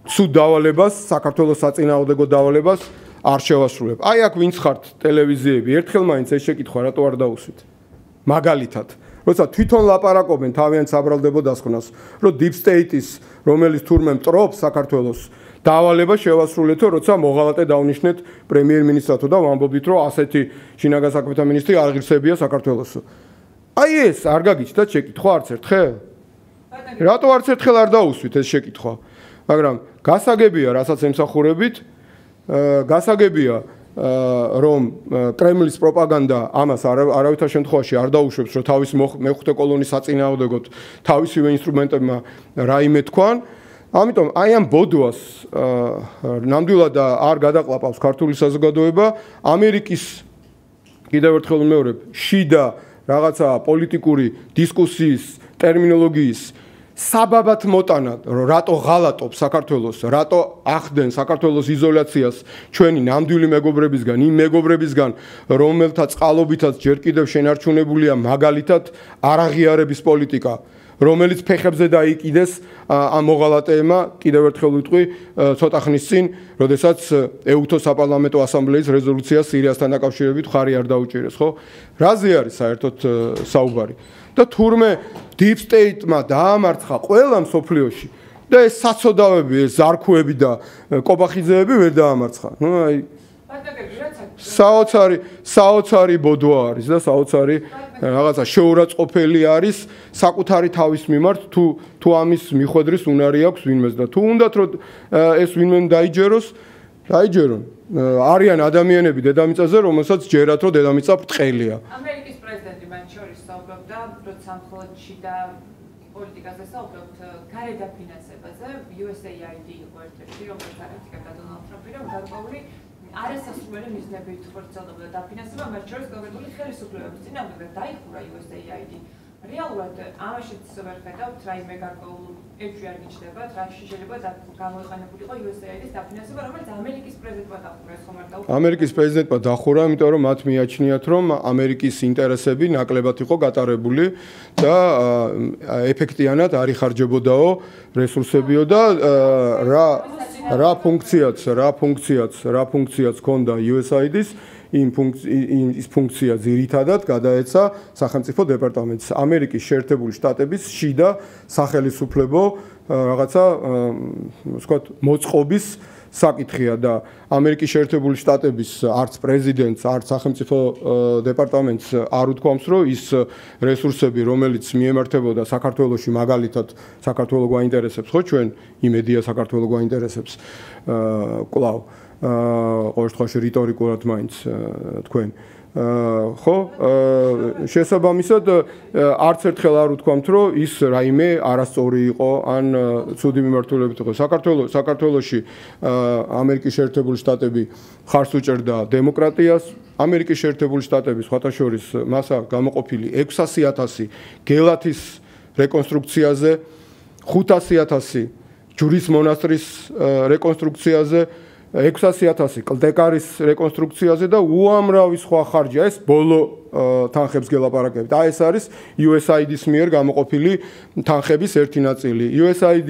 სულ დავალებას, საქართველოს საწინააღმდეგო დავალებას არ შევასრულებ. აი აქ ვინც ხართ ტელევიზიები, ერთხელ მაინც ეს შეკითხვა რატო არ დაუსვით? მაგალითად, როცა თვითონ ლაპარაკობენ თავიანთ საბრალდებო დასკვნას, რომ deep state-ის, რომელიც თურმე მტრობს საქართველოს, დავალება შევასრულეთო, როცა მოღალატე დავნიშნეთ პრემიერ-მინისტრათო და ვამბობდით, რომ ასეთი შინაგან საქმეთა მინისტრი არ ღირსებია საქართველოსო. აი ეს არ გაგიჩნდათ შეკითხვა არც ერთხელ? რატო არც ერთხელ არ დაუსვით ეს შეკითხვა? მაგრამ გასაგებია, რასაც ემსახურებით, გასაგებია, რომ კრემლის პროპაგანდა ამას არავითარ შემთხვევაში არ დაუშვებს, რომ თავის მეხუთე კოლონის საწინააღმდეგოდ თავისივე ინსტრუმენტებმა რაიმე თქვან. ამიტომ აი ამ ბოდვას ნამდვილად არ გადაყლაპავს ქართული საზოგადოება. ამერიკის კიდევ ერთხელ ვიმეორებ, შიდა რაღაცა პოლიტიკური დისკუსიის ტერმინოლოგიის საბაბად მოტანა, რომ რატო ღალატობს საქართველოს, რატო ახდენ საქართველოს იზოლაციას ჩვენი ნამდვილი მეგობრებისგან, იმ მეგობრებისგან, რომელთა წყალობითაც ჯერ კიდევ შენარჩუნებულია მაგალითად არაღიარების პოლიტიკა, რომელიც ფეხებზე დაიკიდეს ამ მოღალატეებმა, კიდევ ერთხელ ვიტყვი, ცოტა ხნის წინ, როდესაც EUTO საპარლამენტო ასამბლეის რეზოლუცია სირიასთან დაკავშირებით ხარი არ დაუჭირეს, ხო? რაზე არის საერთოდ საუბარი? და თურმე Deep State-მა დაამარცხა ყველა მსოფლიოში და ეს საცოდავები, ეს ზარქუები და კობახიძეები ვერ დაამარცხა. ნუ აი საოცარი ბოდვა არის და საოცარი რაღაცა შეურაცხყოფელი არის საკუთარი თავის მიმართ თუ ამის მიხვედრის უნარი აქვს ვინმეს და თუ უნდათ რომ ეს ვინმე დაიჯეროს დაიჯერონ არიან ადამიანები დედამიწაზე რომელსაც ჯერათ რომ დედამიწა ბრტყელია ამერიკის პრეზიდენტი მან შორის საუბრობდა როცა მხოლოდში და პოლიტიკაზე საუბრობთ გარედაფინანსებაზე USAID იყო ერთ-ერთი რომელიც არეთიკებდა დონალდ ტრამპი რომ გარკვეული არასასურველი მიზნებით ხორციელდებოდა დაფინანსება მათ შორის კონკრეტული ხელისუფლებების წინააღმდეგ დაიხურა USAID რეალურად ამაშიც ვერ ხედავთ რაიმე გარკვეულ ეჭვი არ გიჩნდებათ რა შეიძლება გამოიყენებულიყო USAID-ის დაფინანსება რომელიც ამერიკის პრეზიდენტმა დახურა ეს ხომ არ დაუხურა ამერიკის პრეზიდენტმა დახურა იმიტომ რომ მათ მიაჩნიათ რომ ამერიკის ინტერესები ნაკლებად იყო გატარებული და ეფექტიანად არ იხარჯებოდაო რესურსებიო და რა ფუნქციაც ჰქონდა USAID-ის იმ ფუნქცია ძირითადად გადაეცა სახელმწიფო დეპარტამენტს ამერიკის შეერთებული შტატების შიდა სახელისუფლებო რაღაცა ვთქვათ მოწყობის საკითხია და ამერიკის შეერთებული შტატების არც პრეზიდენტს არც სახელმწიფო დეპარტამენტს არ უთქვამს რომ ის რესურსები რომელიც მიემართებოდა საქართველოში მაგალითად საქართველოს გვაინტერესებს ხო ჩვენ იმედია საქართველოს გვაინტერესებს კვლავ ყოველ შემთხვევაში რიტორიკულად მაინც თქვენ ხო შესაბამისად არც ერთხელ არ უთქვამთ რომ ის რაიმე არასწორი იყო ან ცუდი მიმართულებით იყო საქართველოში ამერიკის შეერთებული შტატები ხარს უჭერდა დემოკრატიას ამერიკის შეერთებული შტატები სხვათა შორის მასა გამოყოფილი 600,000 გელათის რეკონსტრუქციაზე 500,000 ჯურის მონასტრის რეკონსტრუქციაზე 600,000 კლდეკარის რეკონსტრუქციაზე და უამრავი სხვა ხარჯია ეს ბოლო თანხებს გელაპარაკებით. აი ეს არის USAID-ის მიერ გამოყოფილი თანხების ერთი ნაწილი. USAID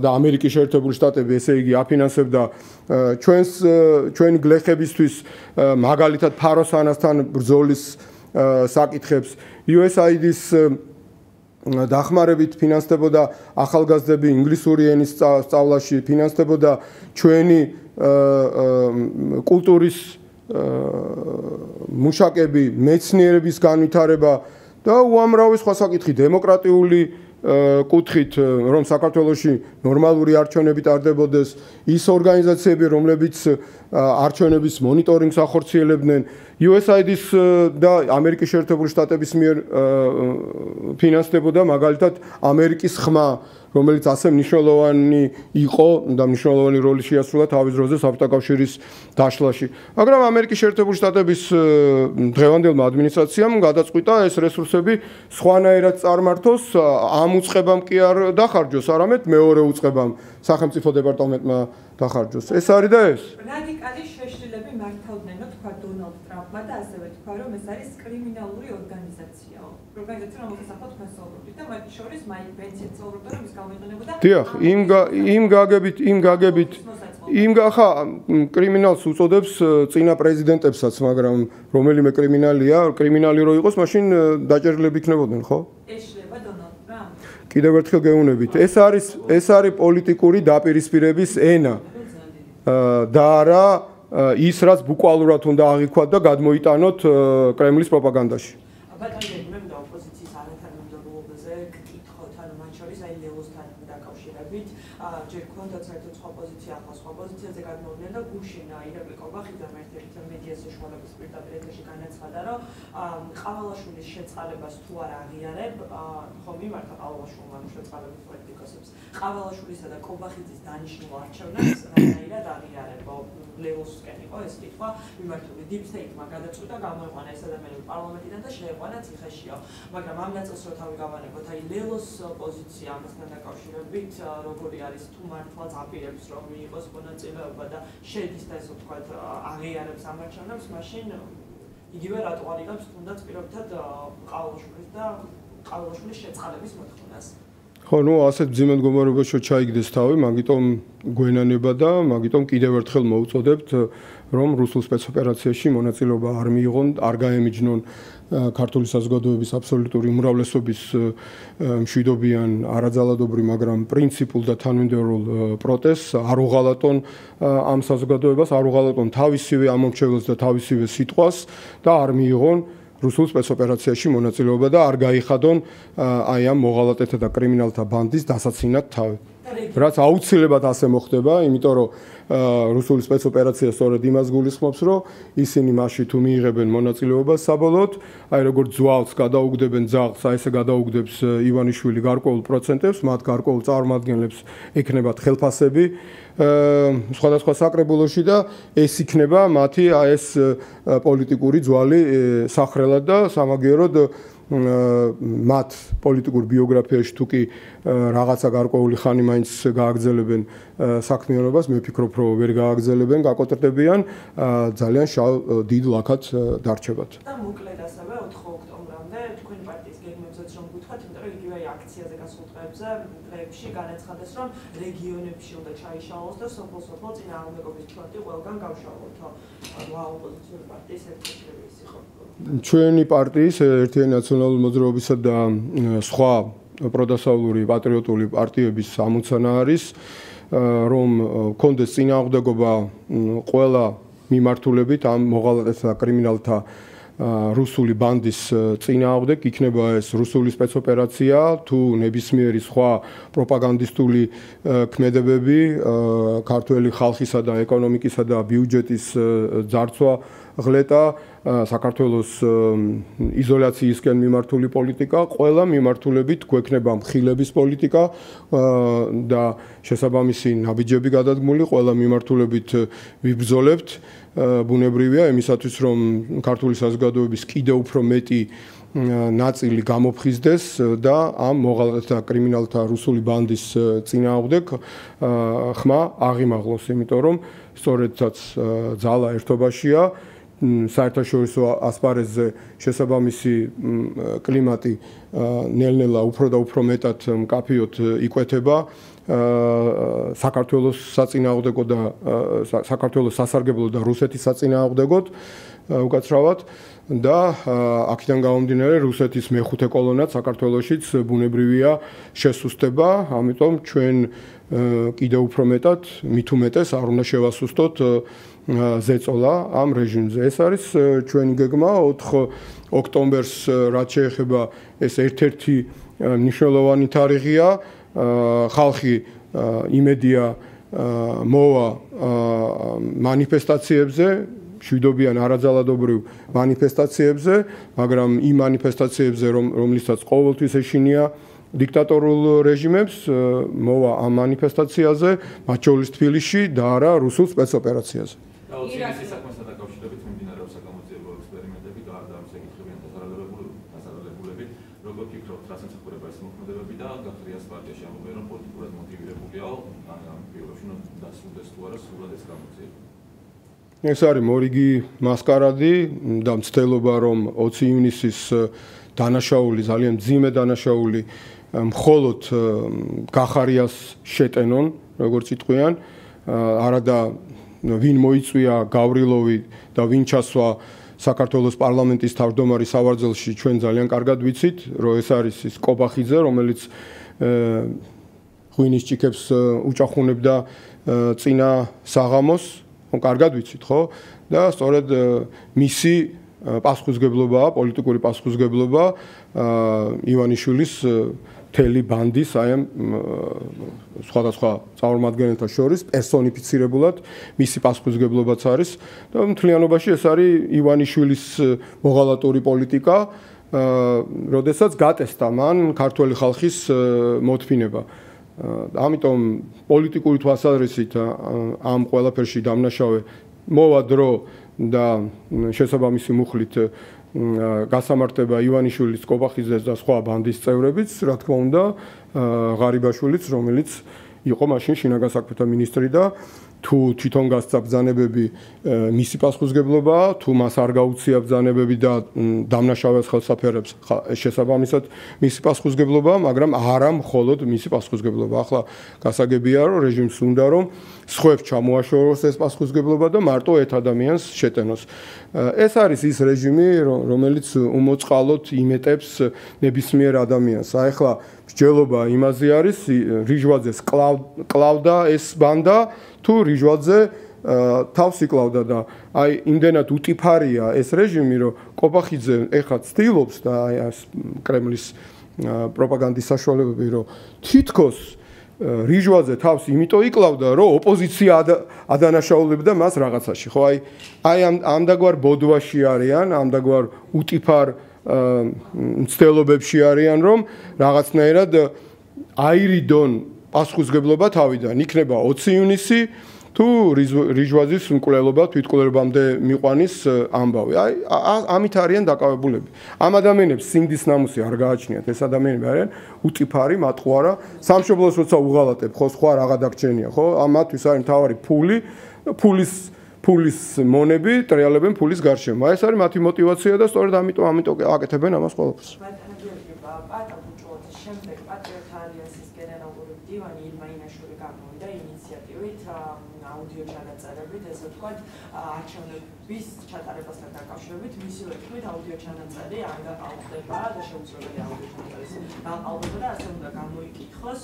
და ამერიკის შეერთებული შტატები ესე იგი აფინანსებდა ჩვენი გლეხებისთვის მაგალითად ფაროსანასთან ბრძოლის საკითხებს. USAID-ის დახმარებით ფინანსდებოდა ახალგაზრდები ინგლისური ენის სწავლაში, ფინანსდებოდა ჩვენი კულტურის მუშაკები, მეცნიერების განვითარება და უამრავი სხვა საკითხი, დემოკრატიული კუთხით, რომ საქართველოში ნორმალური არჩევნები ტარდებოდეს, ის ორგანიზაციები, რომლებიც არჩევნების მონიტორინგს ახორციელებდნენ, USAID-ის და ამერიკის შეერთებული შტატების მიერ ფინანსდებოდა მაგალითად ამერიკის ხმა, რომელიც ასე მნიშვნელოვანი იყო და მნიშვნელოვანი როლი შეასრულა თავის დროზე საბჭოთა კავშირის დაშლაში. მაგრამ ამერიკის შეერთებული შტატების დღევანდელმა ადმინისტრაციამ გადაწყვიტა ეს რესურსები სხვანაირად წარმართოს, ამ უწყებამ კი არ დახარჯოს, არამედ მეორე უწყებამ სახელმწიფო დეპარტამენტმა დახარჯოს. ეს არის და ეს. რადიკალი შეშლილები მართავდნენ, თქვა დონალდ ტრამპმა და ასევე თქვა, რომ ეს არის კრიმინალური ორგანიზაციაო. ორგანიზაცია, რომელსაც ახლა თქვენ საუბრობთ და მათ შორის მაიკ პენსიც საუბრობდა, რომ ის გამოიყენებოდა. დიახ, იმ ხა კრიმინალს უწოდებს წინა პრეზიდენტებსაც, მაგრამ რომელიმე კრიმინალი რო იყოს, მაშინ დაჭერილები იქნებოდნენ, ხო? ეშლება დონალდ ტრამპ. კიდევ ერთხელ გეუბნებით, ეს არის პოლიტიკური დაპირისპირების ენა. და არა ის რაც ბუკვალურად უნდა აღიქვათ და გადმოიტანოთ კრემლის პროპაგანდაში. ბატონო, მე მინდა ოპოზიციის არათანამდებობაზე გკითხოთ, ანუ მათ შორის აი ლელოსთან დაკავშირებით, ჯერ ქონდათ საერთოდ სხვა პოზიცია, ახლა სხვა პოზიციაზე გადმოვიდნენ და გუშინ ირაკლი კობახიძემ ერთ-ერთ მედია საშუალების პირდაპირ ეთერში განაცხადა, რომ ყავალაშვილის შეწყალებას თუ არ აღიარებ, ხო მიმართა ყავალაშვილმა შეწყალების პოლიტიკოსებს. ყავალაშვილისა და კობახიძის დანიშნულ არჩევნებს რანაირად აღიარებო? ლევოსკენ იყო ეს კითხვა მიმართული Deep State-მა გადაწყვიტა გამოიყვანა ეს ადამიანები პარლამენტიდან და შეეყვანა ციხეშიო. მაგრამ ამ ნაწილს რო თავი გავანებოთ, აი ლელოს პოზიცია ამასთან დაკავშირებით როგორი არის თუ მართლაც აპირებს რომ მიიღოს მონაწილეობა და შედის და ესე ვთქვათ აღიარებს ამ არჩევნებს, მაშინ იგივე რატო არ იღებს თუნდაც პირობითად ყავალაშვილის და ყავლაშვილის შეწყალების მოთხოვნას. ხო, ნუ ასეთ მძიმე მდგომარეობაში ჩაიგდეს თავი, მაგიტომ გვენანება და მაგიტომ კიდევ ერთხელ მოვუწოდებთ, რომ რუსულ სპეცოპერაციაში მონაწილეობა არ მიიღონ, არ გაემიჯნონ ქართული საზოგადოების აბსოლუტური უმრავლესობის მშვიდობიან, არაძალადობრივ, მაგრამ პრინციპულ და თანმიმდევრულ პროტესტს, არ უღალატონ ამ საზოგადოებას, არ უღალატონ თავისივე ამომრჩეველს და თავისივე სიტყვას და არ მიიღონ რუსულ სპეცოპერაციაში მონაწილეობა და არ გაიხადონ აი ამ მოღალატეთა და კრიმინალთა ბანდის დასაცინად თავი. რაც აუცილებლად ასე მოხდება, იმიტომ რომ რუსული სპეცოპერაცია სწორედ იმას გულისხმობს, რომ ისინი მასში თუ მიიღებენ მონაწილეობას საბოლოოდ, აი როგორც ძვალს გადაუგდებენ ძაღლს, აი ესე გადაუგდებს ივანიშვილი გარკვეულ პროცენტებს, მათ გარკვეულ წარმომადგენლებს ექნებათ ხელფასები სხვადასხვა საკრებულოში და ეს იქნება მათი აი ეს პოლიტიკური ძვალი სახრელად და სამაგიეროდ მათ პოლიტიკურ ბიოგრაფიაში თუ კი რაღაცა გარკვეული ხანი მაინც გააგრძელებენ საქმიანობას, მე ვფიქრობ, რომ ვერ გააგრძელებენ, გაკოტრდებიან, ძალიან შავ დიდ ლაქად დარჩებათ. და მოკლედ ასევე 4 ოქტომბრამდე თქვენი პარტიის გეგმებზეც რომ გითხრათ, იმიტომ რომ იგივე აქციაზე გასულ დღეებში განაცხადეს, რომ რეგიონებში უნდა ჩაიშალოს და სოფელ-სოფელ წინააღმდეგობის ფრონტი ყველგან გავშალოთ, ანუ აოპოზიციური პარტიის ერთ-ერთი ის იყო. ჩვენი პარტიის ერთიანი ნაციონალური მოძრაობისა და სხვა პროდასავლური პატრიოტული პარტიების ამოცანა არის, რომ კონდეს წინააღმდეგობა ყველა მიმართულებით ამ მოღალატეთა და კრიმინალთა რუსული ბანდის წინააღმდეგ, იქნება ეს რუსული სპეცოპერაცია თუ ნებისმიერი სხვა პროპაგანდისტული ქმედებები, ქართველი ხალხისა და ეკონომიკისა და ბიუჯეტის ძარცვა ღლეტა, საქართველოს იზოლაციისკენ მიმართული პოლიტიკა, ყველა მიმართულებით გვექნება მხილების პოლიტიკა და შესაბამისი ნაბიჯები გადადგმული, ყველა მიმართულებით ვიბრძოლებთ. ბუნებრივია იმისათვის, რომ ქართული საზოგადოების კიდევ უფრო მეტი ნაწილი გამოფხიზდეს და ამ მოღალატეთა და კრიმინალთა რუსული ბანდის წინააღმდეგ ხმა აღიმაღლოს, იმიტომ რომ სწორედაც ძალა ერთობაშია. საერთაშორისო ასპარეზზე შესაბამისი კლიმატი ნელ-ნელა უფრო და უფრო მეტად მკაფიოდ იკვეთება საქართველოს საწინააღმდეგო და საქართველოს სასარგებლო და რუსეთის საწინააღმდეგოდ უკაცრავად და აქედან გამომდინარე რუსეთის მეხუთე კოლონად საქართველოშიც ბუნებრივია შესუსტება, ამიტომ ჩვენ კიდევ უფრო მეტად, მით უმეტეს არ უნდა შევასუსტოთ ზეწოლა ამ რეჟიმზე. ეს არის ჩვენი გეგმა 4 ოქტომბერს, რაც შეეხება ეს ერთ-ერთი მნიშვნელოვანი თარიღია. ხალხი იმედია მოვა მანიფესტაციებზე, მშვიდობიან არაძალადობრივ მანიფესტაციებზე, მაგრამ იმ მანიფესტაციებზე, რომლითაც ყოველთვის ეშინია დიქტატორულ რეჟიმებს, მოვა ამ მანიფესტაციაზე, მათ შორის თბილისში და არა რუსულ სპეცოპერაციაზე. ირაკის საქმესთან დაკავშირებით მიმდინარეობს საკამოძიებო ექსპერიმენტები, გარდა ამ საკითხებიან დასარალებულებით, როგორ ფიქრობთ, რა სამსახურება ეს მოქმედებები და გახრიას პარტიაში ამბობენ, რომ პოლიტიკურად მოტივირებულია ამ პირობებში დასრულდეს თუ არა სრულად ეს გამოძიება. ეს არის მორიგი მასკარადი და მცდელობა, რომ 20 ივნისის დანაშაული, ძალიან მძიმე დანაშაული მხოლოდ გახარიას შეტენონ, როგორც იტყვიან, არადა ვინ მოიწვია გავრილოვი და ვინ ჩასვა საქართველოს პარლამენტის თავმჯდომარის სავარძელში, ჩვენ ძალიან კარგად ვიცით, რომ ეს არის ის კობახიძე, რომელიც ღვინის ჭიქებს უჭახუნებდა წინა საღამოს, კარგად ვიცით, ხო? და სწორედ მისი პასუხისგებლობაა, პოლიტიკური პასუხისგებლობა ივანიშვილის მთელი ბანდის აი ამ სხვადასხვა წარმომადგენელთა შორის პერსონიფიცირებულად მისი პასუხისგებლობაც არის და მთლიანობაში ეს არის ივანიშვილის მოღალატური პოლიტიკა, როდესაც გატესტა მან ქართველი ხალხის მოთმინება. ამიტომ პოლიტიკური თვალსაზრისით ამ ყველაფერში დამნაშავე მოვა დრო და შესაბამისი მუხლით გასამართება ივანიშვილის, კობახიძეს და სხვა ბანდის წევრებიც, რა თქმა უნდა, ღარიბაშვილიც, რომელიც იყო მაშინ შინაგან საქმეთა მინისტრი და თუ თვითონ გასცა ბრძანებები მისი პასუხისგებლობაა, თუ მას არ გაუწია ბრძანებები და დამნაშავეს ხელსაფერებს შესაბამისად მისი პასუხისგებლობაა, მაგრამ არა მხოლოდ მისი პასუხისგებლობა. ახლა გასაგებია, რომ რეჟიმს უნდა რომ სხვებს ჩამოაშოროს ეს პასუხისგებლობა და მარტო ერთ ადამიანს შეტენოს. ეს არის ის რეჟიმი, რომელიც უმოწყალოდ იმეტებს ნებისმიერ ადამიანს. აი ახლა მსჯელობა იმაზე არის, რიჟვაძეს კლავდა ეს ბანდა თუ რიჟვაძე თავს იკლავდა და აი იმდენად უტიფარია ეს რეჟიმი, რომ კობახიძე ეხლა ცდილობს და აი ეს კრემლის პროპაგანდის საშუალებები, რომ თითქოს რიჟვაძე თავს იმიტომ იკლავდა, რომ ოპოზიცია ადანაშაულებდა მას რაღაცაში. ხო, აი ამდაგვარ ბოდვაში არიან, ამდაგვარ უტიფარ მცდელობებში არიან, რომ რაღაცნაირად აირიდონ პასუხისგებლობა თავიდან. იქნება 20 ივნისი თუ რიჟვაძის მკვლელობა თვითმკვლელობამდე მიყვანის ამბავი. აი ამით არიან დაკავებულები. ამ ადამიანებს სინდის ნამუსი არ გააჩნიათ. ეს ადამიანები არიან უტიფარი, მატყუარა, სამშობლოს როცა უღალატებ, ხო, სხვა რაღა დაგჭენია, ხო? ამათთვის არის მთავარი ფულის მონები, ტრიალებენ ფულის გარშემო. ეს არის მათი мотиваცია და სწორედ ამიტომ აკეთებენ ამას ყველაფერს. შემდეგ პატრიოტთა ალიანსის გენერალური მდივანი ილმა ინაშვილი გამოვიდა ინიციატივით აუდიო ჩანაწერებით, ესე ვთქვათ, არჩევნების ჩატარებასთან დაკავშირებით, მისივე თქმით, აუდიო ჩანაწერი არ გაყალბდება და შეუძლებელი აუდიო ჩანაწერის გაყალბება და ასე უნდა გამოიკითხოს.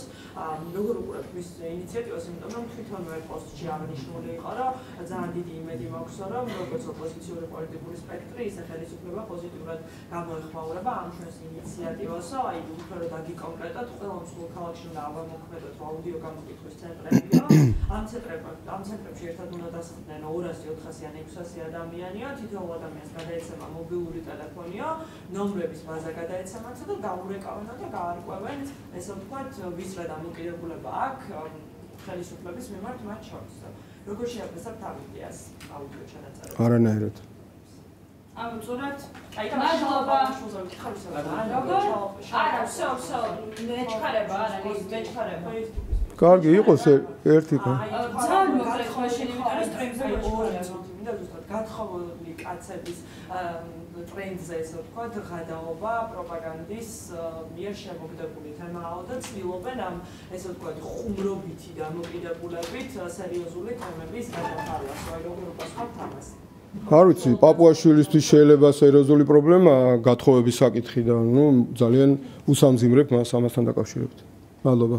როგორ უყურებთ მის ინიციატივას, იმიტომ რომ თვითონვე პოსტში აღნიშნული იყო, რომ ძალიან დიდი იმედი მაქვს, რომ როგორც ოპოზიციური პოლიტიკური სპექტრი, ისე ხელისუფლება პოზიტიურად გამოეხმაურება ამ ჩვენს ინიციატივასო, აი უფრო გიკონკრეტად ყველა მსხვილ ქალაქში უნდა ავამოქმედოთ აუდიო გამოკითხვის ცენტრებიო. ამ ცენტრებში ერთად უნდა დასხდნენ 200, 400 ან 600 ადამიანიო, თითოეულ ადამიანს გადაეცემა მობილური ტელეფონიო, ნომრების ბაზა გადაეცემათ და გაურეკავენო და გაარკვევენ, ესე ვთქვათ, ვის რა დამოკიდებულება აქვს ხელისუფლების მიმართ მათ შორის. როგორ შეაფასებთ ამ იდეას აუდიო ჩანაწერებს? არანაირად. ამწურად აი მადლობა. როგორ? არა, всё, მეჩქარება, არა, მეჩქარება. კარგი იყოს ერთი კა. ძალიან მოკლედ მაშინ იმიტომ რომ სტრიმზე მინდა ზუსტად გათხოვილი კაცების ტრენდზე ესე ვთქვათ, ღადაობა პროპაგანდის მიერ შემოგდებული თემაა და ცდილობენ ამ ესე ვთქვათ ხუმრობითი დამოკიდებულებით სერიოზული თემების გადაყარებას. აი როგორ უპასუხობთ ამას? არ ვიცი, პაპუაშვილისთვის შეიძლება სერიოზული პრობლემა გათხოვების საკითხი და ძალიან უსამძიმრებ მას ამასთან დაკავშირებით. მადლობა.